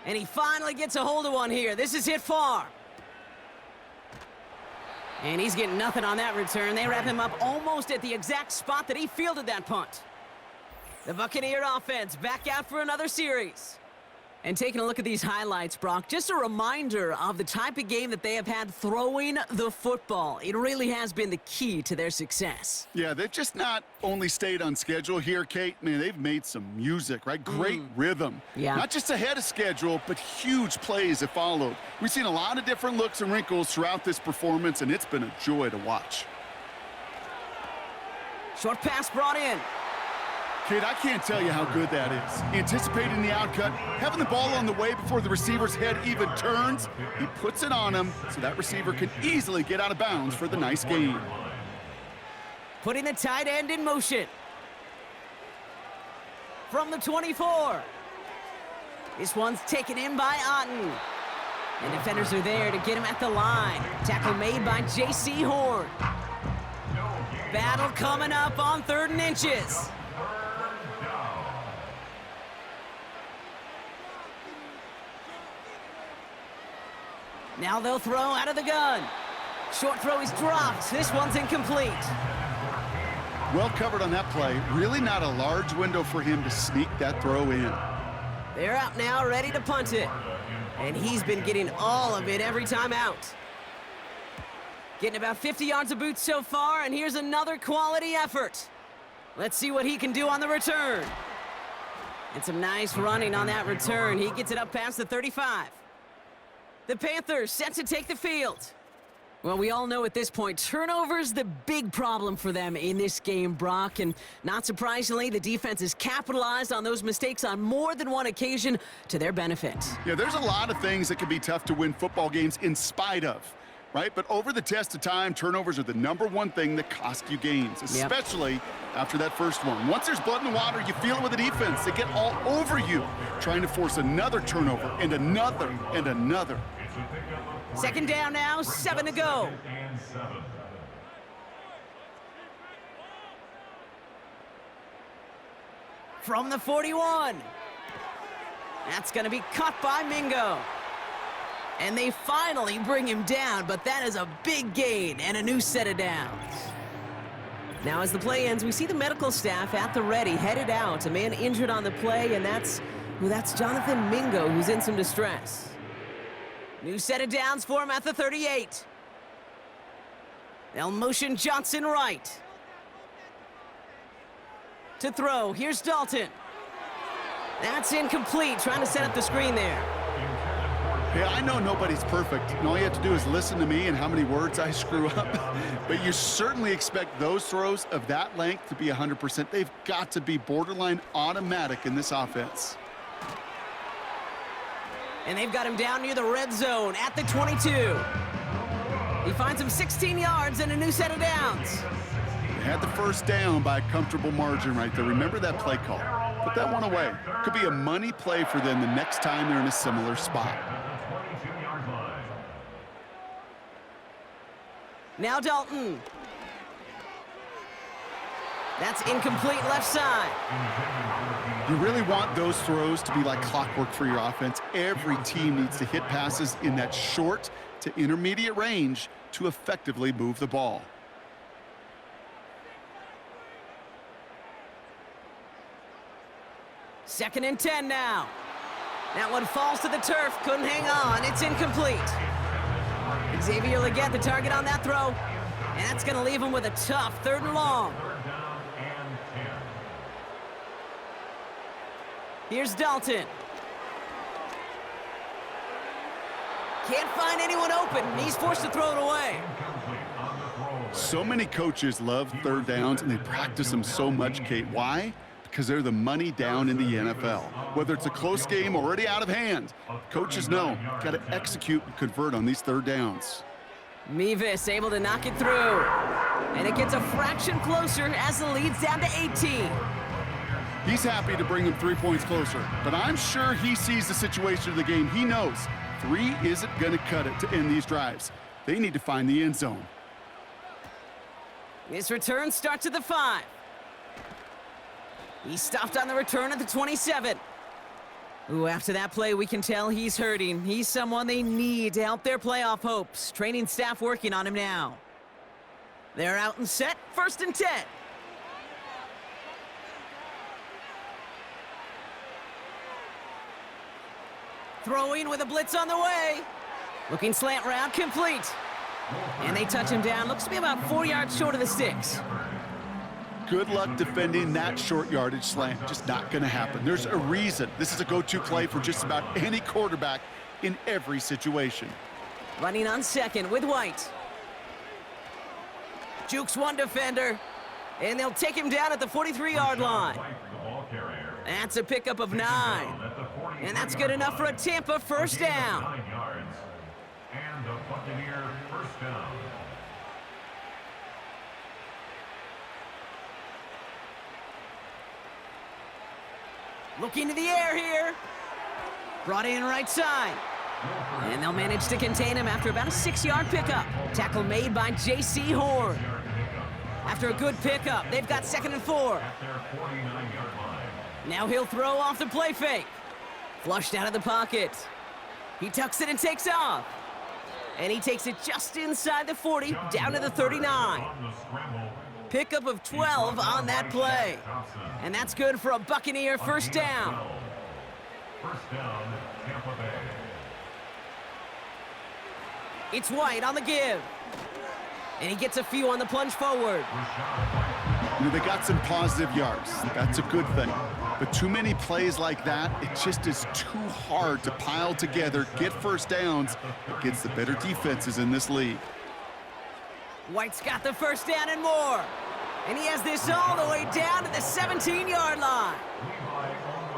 And he finally gets a hold of one here. This is hit far. And he's getting nothing on that return. They wrap him up almost at the exact spot that he fielded that punt. The Buccaneer offense back out for another series. And taking a look at these highlights, Brock, just a reminder of the type of game that they have had throwing the football. It really has been the key to their success. Yeah, they've just not only stayed on schedule here, Kate. Man, they've made some music, right? Great rhythm. Yeah. Not just ahead of schedule, but huge plays have followed. We've seen a lot of different looks and wrinkles throughout this performance, and it's been a joy to watch. Short pass brought in. Kate, I can't tell you how good that is. Anticipating the outcut, having the ball on the way before the receiver's head even turns, he puts it on him so that receiver can easily get out of bounds for the nice gain. Putting the tight end in motion. From the 24. This one's taken in by Otten. And defenders are there to get him at the line. Tackle made by J.C. Horn. Battle coming up on 3rd and inches. Now they'll throw out of the gun. Short throw is dropped. This one's incomplete. Well covered on that play. Really not a large window for him to sneak that throw in. They're out now, ready to punt it. And he's been getting all of it every time out. Getting about 50 yards of boots so far, and here's another quality effort. Let's see what he can do on the return. And some nice running on that return. He gets it up past the 35. The Panthers set to take the field. Well, we all know at this point, turnovers the big problem for them in this game, Brock. And not surprisingly, the defense has capitalized on those mistakes on more than one occasion to their benefit. Yeah, there's a lot of things that can be tough to win football games in spite of, right? But over the test of time, turnovers are the #1 thing that cost you games, especially after that first one. Once there's blood in the water, you feel it with the defense. They get all over you, trying to force another turnover and another and another. 2nd down now, 7 to go. From the 41. That's going to be caught by Mingo. And they finally bring him down, but that is a big gain and a new set of downs. Now as the play ends, we see the medical staff at the ready, headed out. A man injured on the play, and that's Jonathan Mingo, who's in some distress. New set of downs for him at the 38. They'll motion Johnson right. To throw, here's Dalton. That's incomplete, trying to set up the screen there. Hey, I know nobody's perfect, and all you have to do is listen to me and how many words I screw up. But you certainly expect those throws of that length to be 100%. They've got to be borderline automatic in this offense. And they've got him down near the red zone at the 22. He finds him 16 yards and a new set of downs. They had the first down by a comfortable margin right there. Remember that play call. Put that one away. Could be a money play for them the next time they're in a similar spot. Now Dalton. That's incomplete left side. You really want those throws to be like clockwork for your offense. Every team needs to hit passes in that short to intermediate range to effectively move the ball. Second and 10 now. That one falls to the turf, couldn't hang on, it's incomplete. Xavier Legette, the target on that throw. And that's going to leave him with a tough 3rd and long. Third down and 10. Here's Dalton. Can't find anyone open. He's forced to throw it away. Incomplete on the throwaway. So many coaches love 3rd downs, and they practice them so much, Kate. Why? Because they're the money down in the NFL. Whether it's a close game already out of hand, coaches know, got to execute and convert on these 3rd downs. Mevis able to knock it through. And it gets a fraction closer as the lead's down to 18. He's happy to bring him 3 points closer, but I'm sure he sees the situation of the game. He knows 3 isn't going to cut it to end these drives. They need to find the end zone. This return starts at the 5. He stopped on the return at the 27. Ooh, after that play, we can tell he's hurting. He's someone they need to help their playoff hopes. Training staff working on him now. They're out and set, 1st and 10. Throwing with a blitz on the way. Looking slant route, complete. And they touch him down. Looks to be about 4 yards short of the sticks. Good luck defending that short yardage slant. Just not going to happen. There's a reason. This is a go-to play for just about any quarterback in every situation. Running on 2nd with White. Jukes one defender. And they'll take him down at the 43-yard line. That's a pickup of 9. And that's good enough for a Tampa 1st down. 9 yards. And the Buccaneer 1st down. Looking to the air here. Brought in right side. And they'll manage to contain him after about a 6-yard pickup. Tackle made by J.C. Horn. After a good pickup, they've got 2nd and 4. At their 49-yard line. Now he'll throw off the play fake. Flushed out of the pocket. He tucks it and takes off. And he takes it just inside the 40, down to the 39. On the scramble. Pickup of 12 on that play. And that's good for a Buccaneer 1st down. 1st down, Tampa Bay. It's White on the give. And he gets a few on the plunge forward. You know, they got some positive yards. That's a good thing. But too many plays like that, it just is too hard to pile together, get 1st downs against the better defenses in this league. White's got the 1st down and more. And he has this all the way down to the 17-yard line.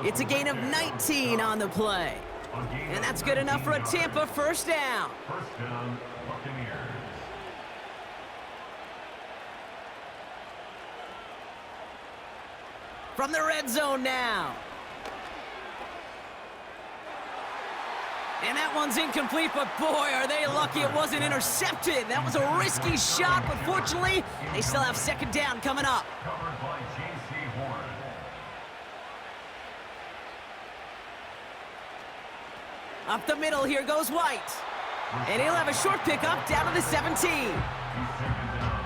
It's a gain of 19 on the play. And that's good enough for a Tampa 1st down. 1st down, Buccaneers. From the red zone now. And that one's incomplete, but boy, are they lucky it wasn't intercepted. That was a risky shot, but fortunately, they still have 2nd down coming up. Covered by J.C. Horn. Up the middle, here goes White. And he'll have a short pickup down to the 17.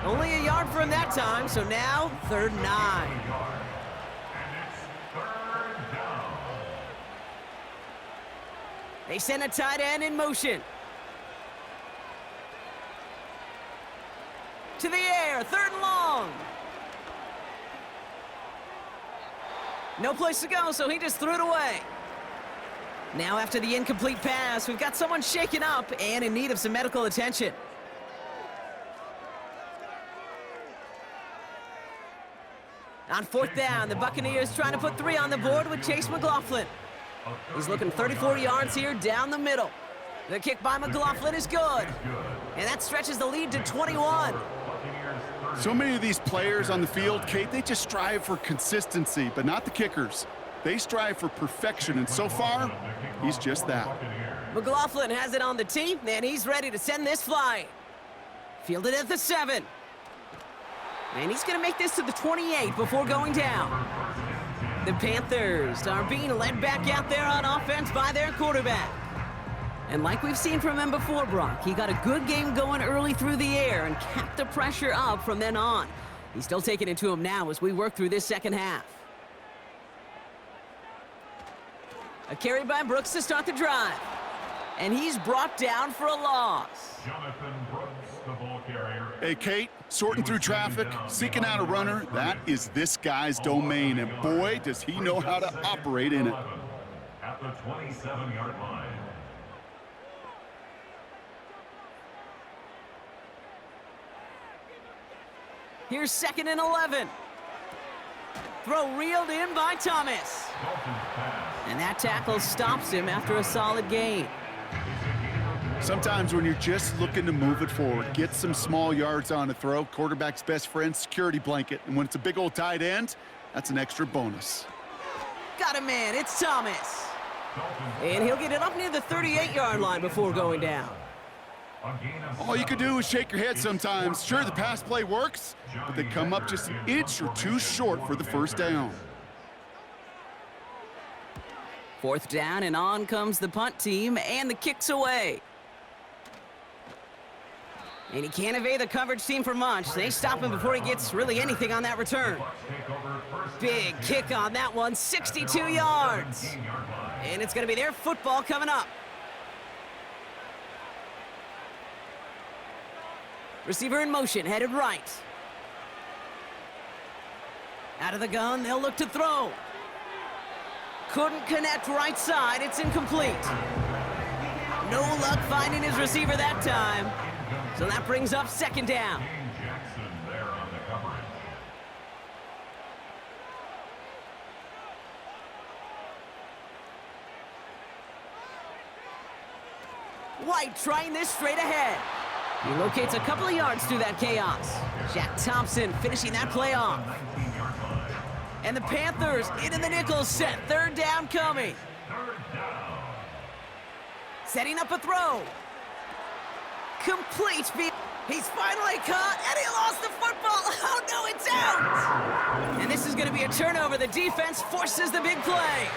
Only a yard for him that time, so now 3rd and 9. And it's 3rd down. They send a tight end in motion. To the air, 3rd and long. No place to go, so he just threw it away. Now after the incomplete pass, we've got someone shaken up and in need of some medical attention. On 4th down, the Buccaneers trying to put 3 on the board with Chase McLaughlin. He's looking 34 yards here down the middle. The kick by McLaughlin is good. And that stretches the lead to 21. So many of these players on the field, Kate, they just strive for consistency, but not the kickers. They strive for perfection, and so far, he's just that. McLaughlin has it on the tee, and he's ready to send this flying. Fielded at the 7. And he's going to make this to the 28 before going down. The Panthers are being led back out there on offense by their quarterback. And like we've seen from him before, Brock, he got a good game going early through the air and kept the pressure up from then on. He's still taking it to him now as we work through this 2nd half. A carry by Brooks to start the drive. And he's brought down for a loss. Jonathan Brooks, the ball carrier. Hey, Kate, sorting through traffic, seeking out a runner, that is this guy's domain, and boy, does he know how to operate in it. At the 27-yard line. Here's 2nd and 11. Throw reeled in by Thomas. And that tackle stops him after a solid gain. Sometimes when you're just looking to move it forward, get some small yards on a throw, quarterback's best friend, security blanket. And when it's a big old tight end, that's an extra bonus. Got a man, it's Thomas. And he'll get it up near the 38-yard line before going down. All you can do is shake your head sometimes. Sure, the pass play works, but they come up just an inch or two short for the first down. 4th down, and on comes the punt team, and the kick's away. And he can't evade the coverage team for much. They stop him before he gets really anything on that return. Big kick on that one, 62 yards. And it's going to be their football coming up. Receiver in motion, headed right. Out of the gun, they'll look to throw. Couldn't connect right side, it's incomplete. No luck finding his receiver that time. So that brings up 2nd down. Jackson there on the coverage. White trying this straight ahead. He locates a couple of yards through that chaos. Jack Thompson finishing that play off. And the Panthers into the nickel set. 3rd down coming. Setting up a throw. Complete speed. He's finally caught, and he lost the football. Oh, no, it's out. And this is going to be a turnover. The defense forces the big play.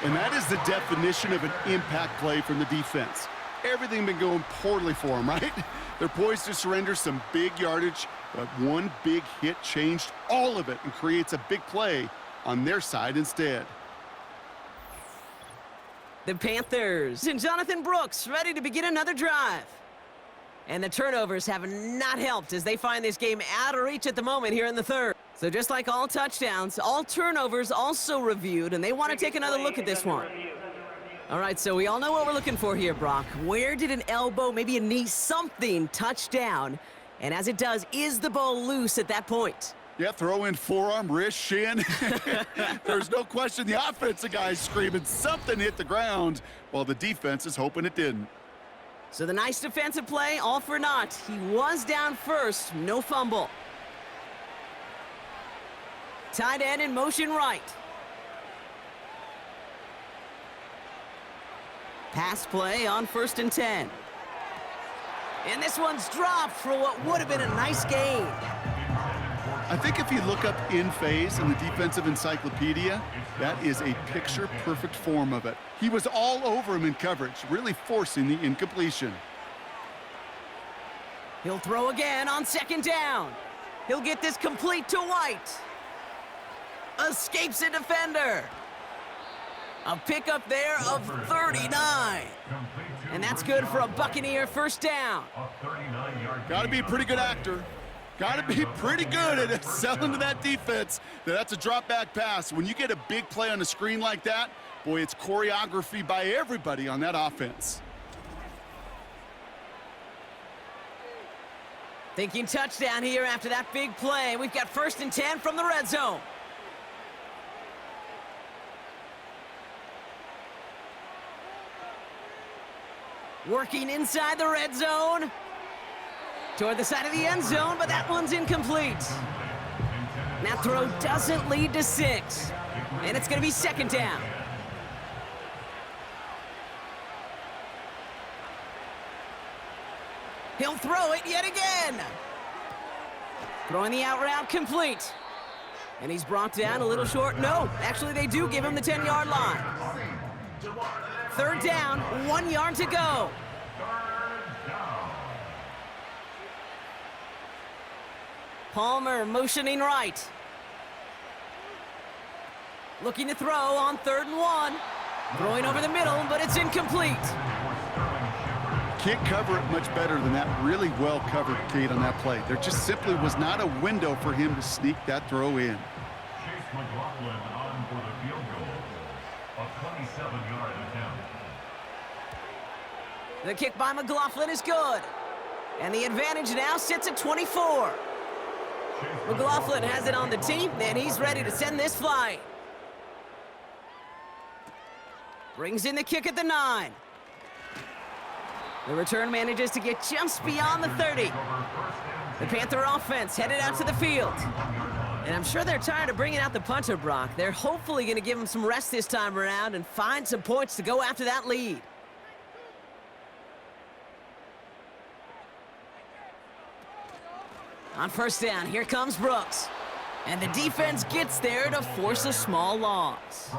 And that is the definition of an impact play from the defense. Everything been going poorly for them, right? They're poised to surrender some big yardage, but one big hit changed all of it and creates a big play on their side instead. The Panthers and Jonathan Brooks ready to begin another drive. And the turnovers have not helped as they find this game out of reach at the moment here in the 3rd. So just like all touchdowns, all turnovers also reviewed, and they want to take another look at this one. All right, so we all know what we're looking for here, Brock. Where did an elbow, maybe a knee, something touch down? And as it does, is the ball loose at that point? Yeah, throw in forearm, wrist, shin. There's no question the offensive guy's screaming something hit the ground while the defense is hoping it didn't. So the nice defensive play, all for naught. He was down first, no fumble. Tight end in motion right. Pass play on 1st and 10. And this one's dropped for what would have been a nice gain. I think if you look up in phase in the defensive encyclopedia, that is a picture-perfect form of it. He was all over him in coverage, really forcing the incompletion. He'll throw again on 2nd down. He'll get this complete to White. Escapes a defender. A pickup there of 39. And that's good for a Buccaneer 1st down. Got to be a pretty good actor. Got to be pretty good at selling to that defense. That's a drop-back pass. When you get a big play on the screen like that, boy, it's choreography by everybody on that offense. Thinking touchdown here after that big play. We've got 1st and 10 from the red zone. Working inside the red zone. Toward the side of the end zone, but that one's incomplete. That throw doesn't lead to 6. And it's going to be 2nd down. He'll throw it yet again. Throwing the out route complete. And he's brought down a little short. No, actually they do give him the 10-yard line. 3rd down, 1 yard to go. Palmer motioning right. Looking to throw on 3rd and 1. Throwing over the middle, but it's incomplete. Can't cover it much better than that. Really well covered, Kate, on that play. There just simply was not a window for him to sneak that throw in. Chase McLaughlin on for the field goal. A 27-yard attempt. The kick by McLaughlin is good. And the advantage now sits at 24. McLaughlin has it on the tee, and he's ready to send this flying. Brings in the kick at the 9. The return manages to get just beyond the 30. The Panther offense headed out to the field. And I'm sure they're tired of bringing out the punter, Brock. They're hopefully going to give him some rest this time around and find some points to go after that lead. On first down, here comes Brooks. And the defense gets there to force a small loss.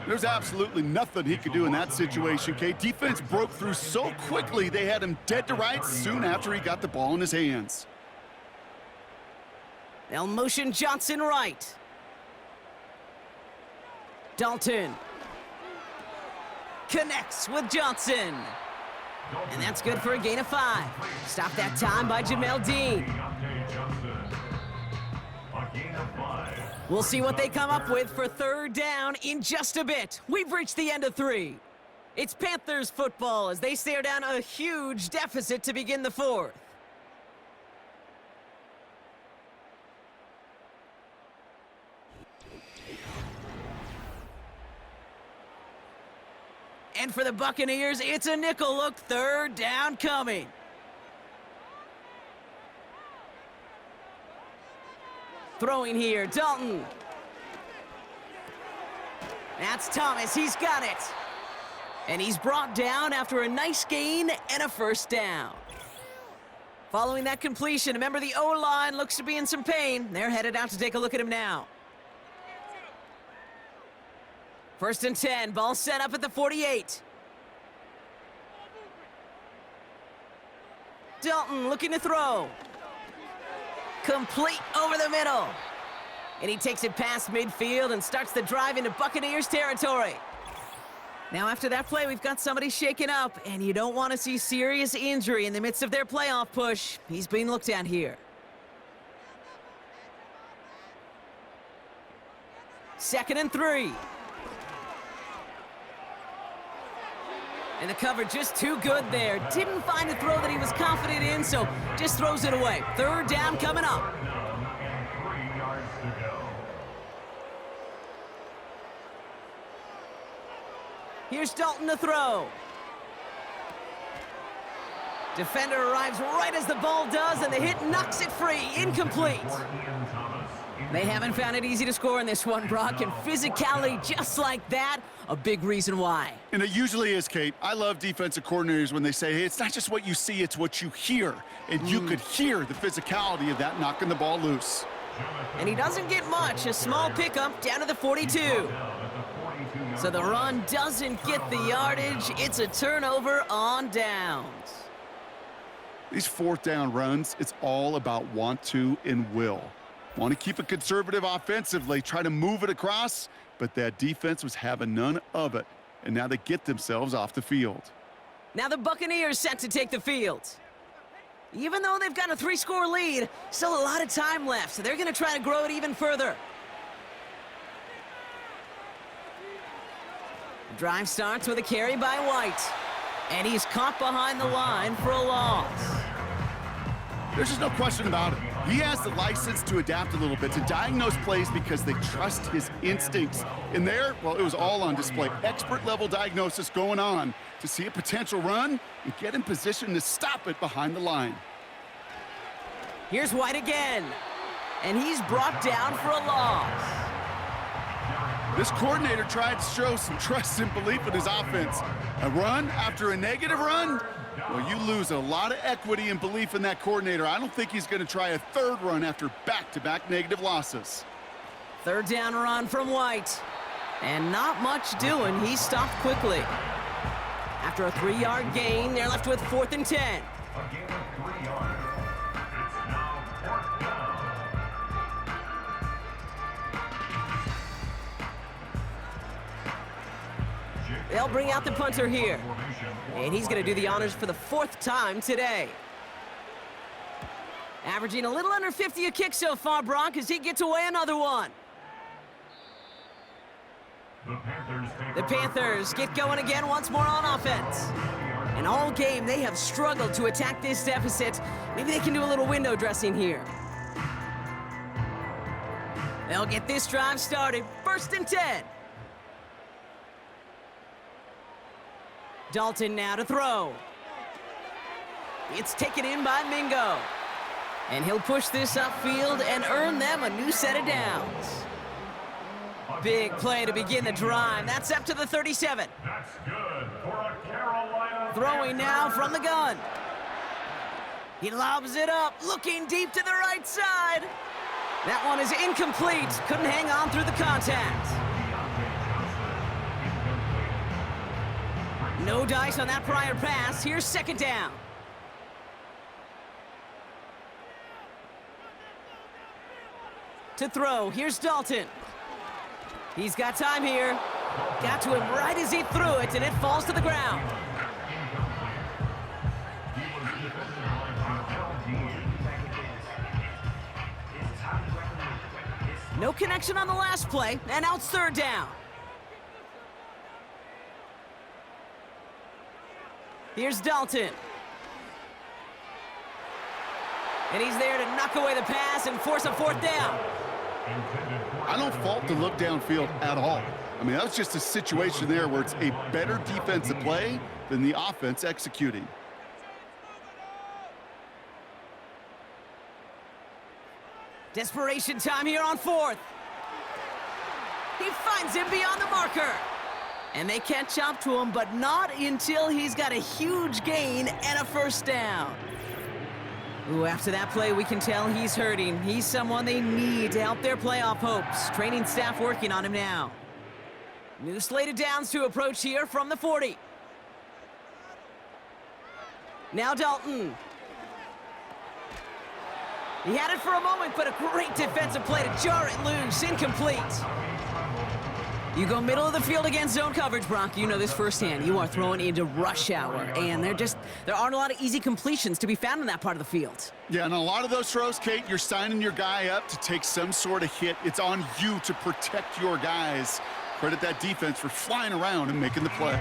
There's absolutely nothing he could do in that situation, Kate. Defense broke through so quickly, they had him dead to rights soon after he got the ball in his hands. They'll motion Johnson right. Dalton connects with Johnson. And that's good for a gain of 5. Stop that time by Jamel Dean. We'll see what they come up with for third down in just a bit. We've reached the end of 3. It's Panthers football as they stare down a huge deficit to begin the 4th. And for the Buccaneers, it's a nickel look, third down coming. Throwing here, Dalton. That's Thomas, he's got it. And he's brought down after a nice gain and a first down. Following that completion, remember the O-line looks to be in some pain. They're headed out to take a look at him now. First and 10, ball set up at the 48. Dalton looking to throw. Complete over the middle. And he takes it past midfield and starts the drive into Buccaneers territory. Now after that play, we've got somebody shaken up, and you don't want to see serious injury in the midst of their playoff push. He's being looked at here. Second and 3. And the cover just too good there. Didn't find a throw that he was confident in, so just throws it away. Third down coming up. Here's Dalton to throw. Defender arrives right as the ball does, and the hit knocks it free. Incomplete. They haven't found it easy to score in this one, Brock, and physicality just like that, a big reason why. And it usually is, Kate. I love defensive coordinators when they say, hey, it's not just what you see, it's what you hear. And you could hear the physicality of that knocking the ball loose. And he doesn't get much. A small pickup down to the 42. So the run doesn't get the yardage. It's a turnover on downs. These fourth down runs, it's all about want to and will. Want to keep it conservative offensively, try to move it across, but that defense was having none of it. And now they get themselves off the field. Now the Buccaneers set to take the field. Even though they've got a 3-score lead, still a lot of time left, so they're going to try to grow it even further. The drive starts with a carry by White. And he's caught behind the line for a loss. There's just no question about it. He has the license to adapt a little bit, to diagnose plays because they trust his instincts. And there, well, it was all on display. Expert-level diagnosis going on to see a potential run and get in position to stop it behind the line. Here's White again. And he's brought down for a loss. This coordinator tried to show some trust and belief in his offense. A run after a negative run? Well, you lose a lot of equity and belief in that coordinator. I don't think he's going to try a third run after back-to-back negative losses. Third down run from White. And not much doing. He stopped quickly. After a 3-yard gain, they're left with 4th and 10. A gain of 3 yards. It's now 4th down. They'll bring out the punter here. And he's going to do the honors for the 4th time today. Averaging a little under 50 a kick so far, Brock, as he gets away another one. The Panthers get going again once more on offense. And all game, they have struggled to attack this deficit. Maybe they can do a little window dressing here. They'll get this drive started. 1st and 10. Dalton now to throw. It's taken in by Mingo. And he'll push this upfield and earn them a new set of downs. Big play to begin the drive. That's up to the 37. That's good for a Carolina. Throwing now from the gun. He lobs it up, looking deep to the right side. That one is incomplete. Couldn't hang on through the contact. No dice on that prior pass. Here's 2nd down. To throw, here's Dalton. He's got time here. Got to him right as he threw it, and it falls to the ground. No connection on the last play, and now it's 3rd down. Here's Dalton. And he's there to knock away the pass and force a 4th down. I don't fault the look downfield at all. I mean, that was just a situation there where it's a better defensive play than the offense executing. Desperation time here on 4th. He finds him beyond the marker. And they catch up to him, but not until he's got a huge gain and a 1st down. Ooh, after that play, we can tell he's hurting. He's someone they need to help their playoff hopes. Training staff working on him now. New slate of downs to approach here from the 40. Now Dalton. He had it for a moment, but a great defensive play to jar it loose. Incomplete. You go middle of the field against zone coverage, Brock. You know this firsthand. You are throwing into rush hour, and there aren't a lot of easy completions to be found in that part of the field. Yeah, and a lot of those throws, Kate, you're signing your guy up to take some sort of hit. It's on you to protect your guys. Credit that defense for flying around and making the play.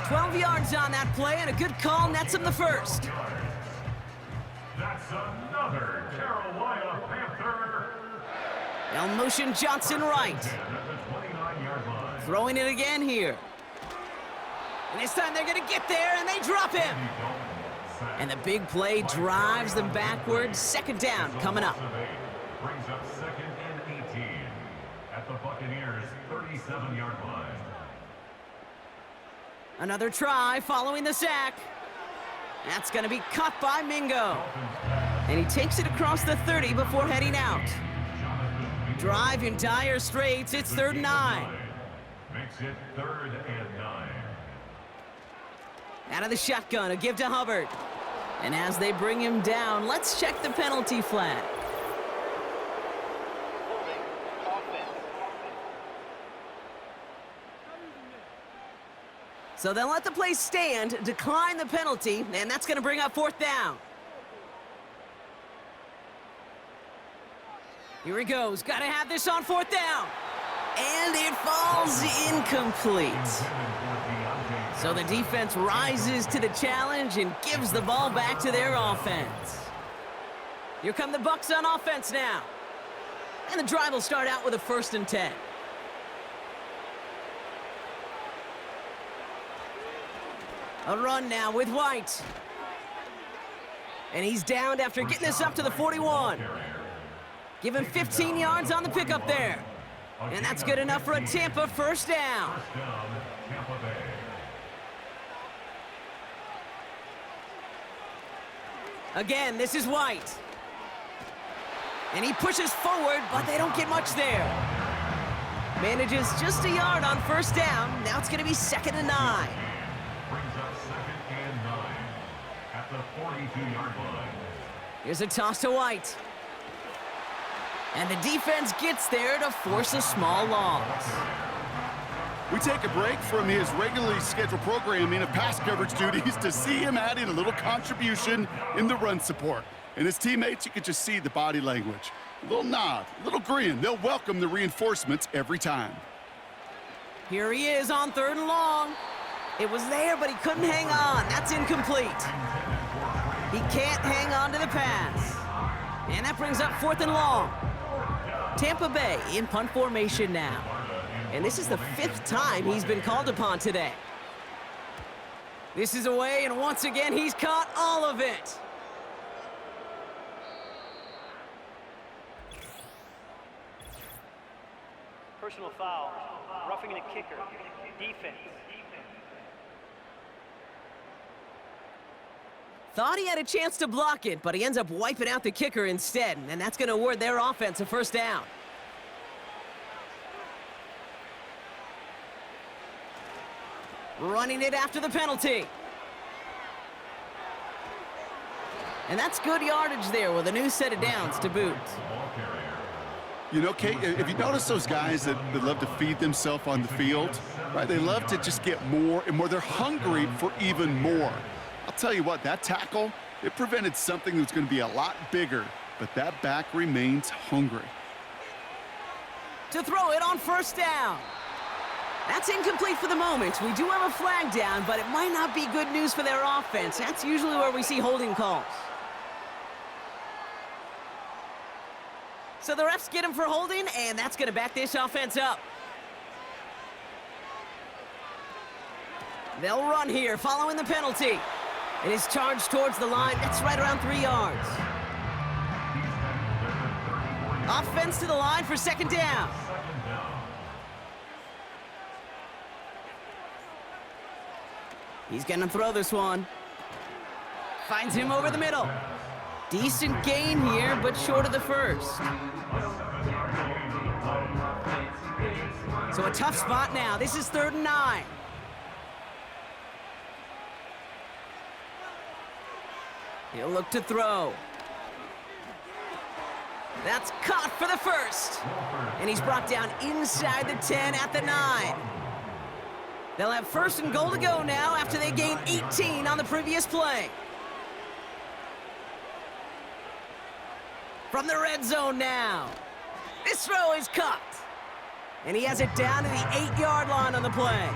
12 yards on that play, and a good call nets him the 1st. That's another Carolina Panther. They'll motion Johnson right. Throwing it again here. And this time they're going to get there, and they drop him. And the big play drives them backwards. 2nd down coming up. Brings up 2nd and 18 at the Buccaneers' 37-yard line. Another try following the sack. That's going to be caught by Mingo. And he takes it across the 30 before heading out. Drive in dire straits. It's 3rd and 9. Makes it 3rd and 9. Out of the shotgun, a give to Hubbard. And as they bring him down, let's check the penalty flag. So they'll let the play stand, decline the penalty, and that's going to bring up 4th down. Here he goes. Got to have this on 4th down. And it falls incomplete. So the defense rises to the challenge and gives the ball back to their offense. Here come the Bucs on offense now. And the drive will start out with a 1st and 10. A run now with White. And he's downed after getting this up to the 41. Give him 15 yards on the pickup there. And that's good enough for a Tampa 1st down. Again, this is White. And he pushes forward, but they don't get much there. Manages just a yard on 1st down. Now it's going to be 2nd and 9. Brings up 2nd and 9 at the 42-yard line. Here's a toss to White. And the defense gets there to force a small loss. We take a break from his regularly scheduled programming of pass coverage duties to see him adding a little contribution in the run support. And his teammates, you could just see the body language. A little nod, a little grin. They'll welcome the reinforcements every time. Here he is on 3rd and long. It was there, but he couldn't hang on. That's incomplete. He can't hang on to the pass. And that brings up 4th and long. Tampa Bay in punt formation now. And this is the 5th time he's been called upon today. This is away, and once again, he's caught all of it. Personal foul, roughing the kicker, defense. Thought he had a chance to block it, but he ends up wiping out the kicker instead, and that's going to award their offense a 1st down. Running it after the penalty. And that's good yardage there with a new set of downs to boot. You know, Kate, if you notice those guys that love to feed themselves on the field, right? They love to just get more and more. They're hungry for even more. I'll tell you what, that tackle, it prevented something that's going to be a lot bigger, but that back remains hungry. To throw it on 1st down. That's incomplete for the moment. We do have a flag down, but it might not be good news for their offense. That's usually where we see holding calls. So the refs get him for holding, and that's going to back this offense up. They'll run here, following the penalty. And his charge towards the line, that's right around 3 yards. Offense to the line for 2nd down. He's going to throw this one. Finds him over the middle. Decent gain here, but short of the 1st. So a tough spot now. This is 3rd and 9. He'll look to throw. That's caught for the 1st. And he's brought down inside the 10 at the 9. They'll have 1st and goal to go now after they gained 18 on the previous play. From the red zone now. This throw is caught. And he has it down to the 8-yard line on the play.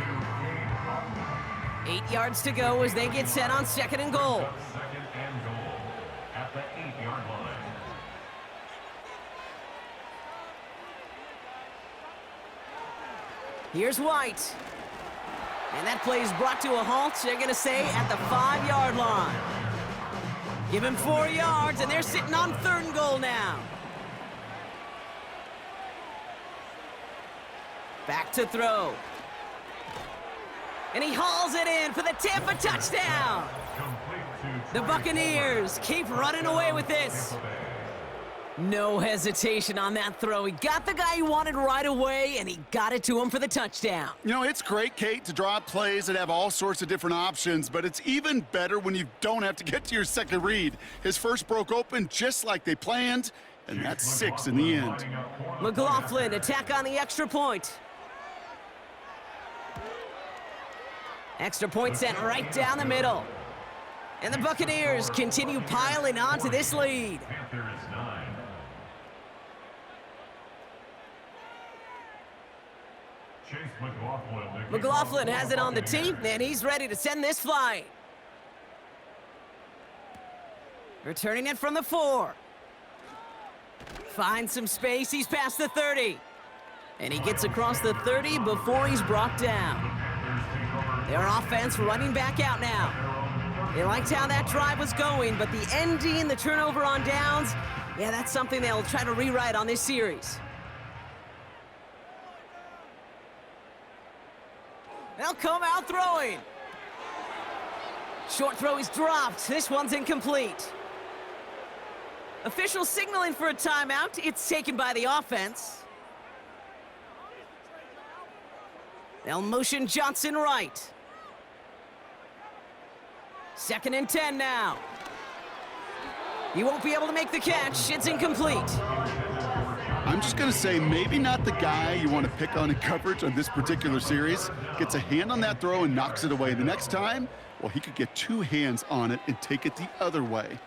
8 yards to go as they get set on 2nd and goal. 2nd and goal at the 8-yard line. Here's White. And that play is brought to a halt, they're going to say, at the 5-yard line. Give him 4 yards, and they're sitting on 3rd and goal now. Back to throw. And he hauls it in for the Tampa touchdown. The Buccaneers keep running away with this. No hesitation on that throw. He got the guy he wanted right away, and he got it to him for the touchdown. You know, it's great, Kate, to draw up plays that have all sorts of different options, but it's even better when you don't have to get to your second read. His first broke open just like they planned, and that's 6 in the end. McLaughlin, attack on the extra point. Extra point sent right down the middle. And the Buccaneers continue piling on to this lead. Panthers 9. Chase McLaughlin. McLaughlin has it on the tee, and he's ready to send this flight. Returning it from the 4. Finds some space, he's past the 30. And he gets across the 30 before he's brought down. Their offense running back out now. They liked how that drive was going, but the ending, the turnover on downs, yeah, that's something they'll try to rewrite on this series. They'll come out throwing. Short throw is dropped. This one's incomplete. Official signaling for a timeout. It's taken by the offense. They'll motion Johnson right. 2nd and 10 now. He won't be able to make the catch. It's incomplete. I'm just going to say maybe not the guy you want to pick on in coverage on this particular series. Gets a hand on that throw and knocks it away. The next time, well, he could get 2 hands on it and take it the other way.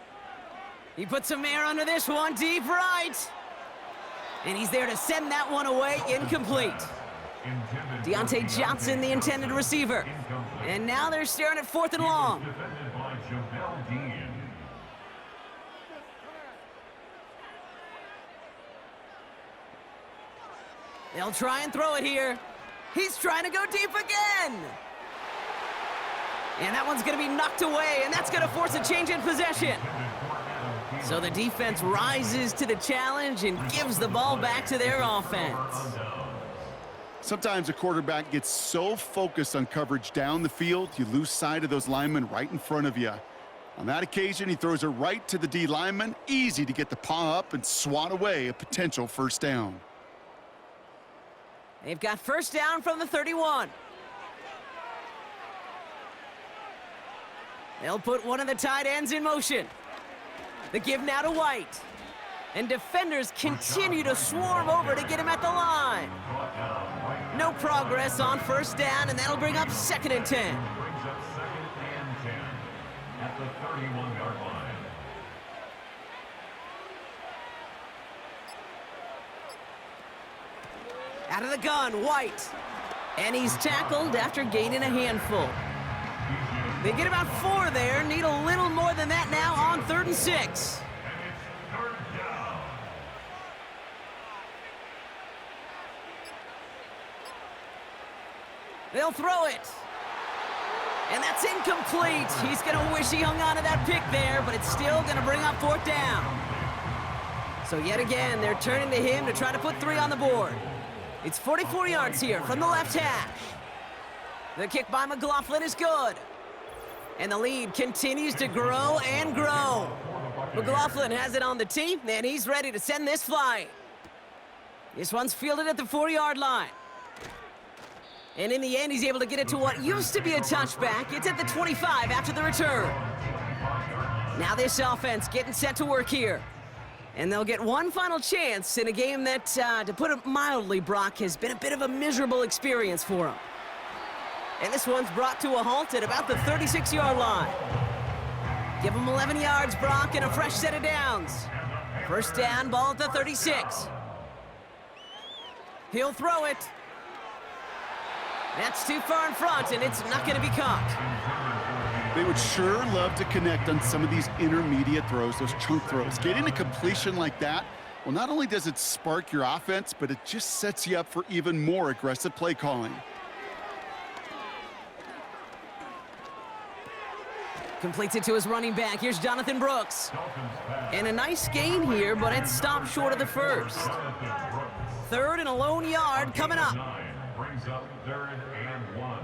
He puts some air under this one, deep right. And he's there to send that one away, incomplete. Deontay Johnson, the intended receiver. And now they're staring at 4th and long. They'll try and throw it here. He's trying to go deep again. And that one's going to be knocked away, and that's going to force a change in possession. So the defense rises to the challenge and gives the ball back to their offense. Sometimes a quarterback gets so focused on coverage down the field, you lose sight of those linemen right in front of you. On that occasion, he throws it right to the D lineman. Easy to get the paw up and swat away a potential first down. They've got first down from the 31. They'll put one of the tight ends in motion. The give now to White. And defenders continue to swarm over to get him at the line. No progress on first down, and that'll bring up 2nd and 10. Brings up 2nd and 10 at the 31-yard line. Out of the gun, White. And he's tackled after gaining a handful. They get about 4 there, need a little more than that now on 3rd and 6. And it's 3rd down. They'll throw it. And that's incomplete. He's going to wish he hung on to that pick there, but it's still going to bring up 4th down. So yet again, they're turning to him to try to put 3 on the board. It's 44 yards here from the left hash. The kick by McLaughlin is good. And the lead continues to grow and grow. McLaughlin has it on the tee, and he's ready to send this flying. This one's fielded at the 4-yard line. And in the end, he's able to get it to what used to be a touchback. It's at the 25 after the return. Now this offense getting set to work here. And they'll get one final chance in a game that, to put it mildly, Brock, has been a bit of a miserable experience for them. And this one's brought to a halt at about the 36-yard line. Give him 11 yards, Brock, and a fresh set of downs. First down, ball at the 36. He'll throw it. That's too far in front, and it's not going to be caught. They would sure love to connect on some of these intermediate throws, those chunk throws. Getting a completion like that, well, not only does it spark your offense, but it just sets you up for even more aggressive play calling. Completes it to his running back. Here's Jonathan Brooks. And a nice gain here, but it's stopped short of the first. 3rd and a lone yard coming up. Brings up 3rd and 1.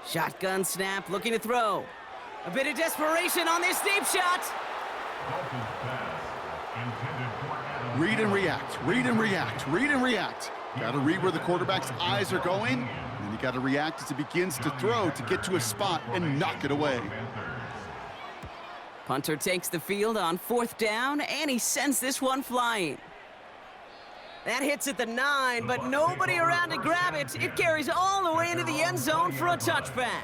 Shotgun snap, looking to throw. A bit of desperation on this deep shot. Dolphins pass. Intended for Adam. Read and react, read and react, read and react. Got to read where the quarterback's eyes are going, and then you got to react as he begins to throw to get to a spot and knock it away. Punter takes the field on 4th down, and he sends this one flying. That hits at the 9, but nobody around to grab it. It carries all the way into the end zone for a touchback.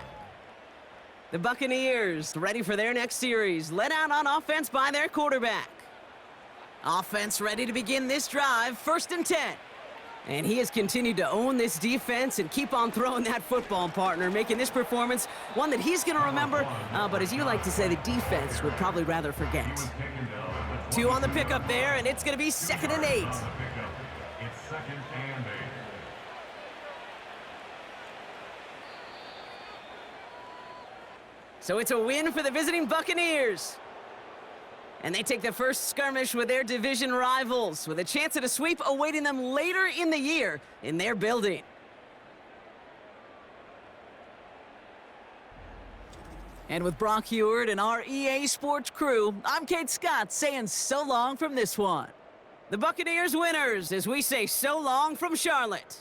The Buccaneers ready for their next series, led out on offense by their quarterback. Offense ready to begin this drive, 1st and 10. And he has continued to own this defense and keep on throwing that football, partner, making this performance one that he's going to remember, but as you like to say, the defense would probably rather forget. 2 on the pickup there, and it's going to be 2nd and 8. It's 2nd and 8. So it's a win for the visiting Buccaneers. And they take the first skirmish with their division rivals, with a chance at a sweep awaiting them later in the year in their building. And with Brock Heward and our EA Sports crew, I'm Kate Scott saying so long from this one. The Buccaneers winners as we say so long from Charlotte.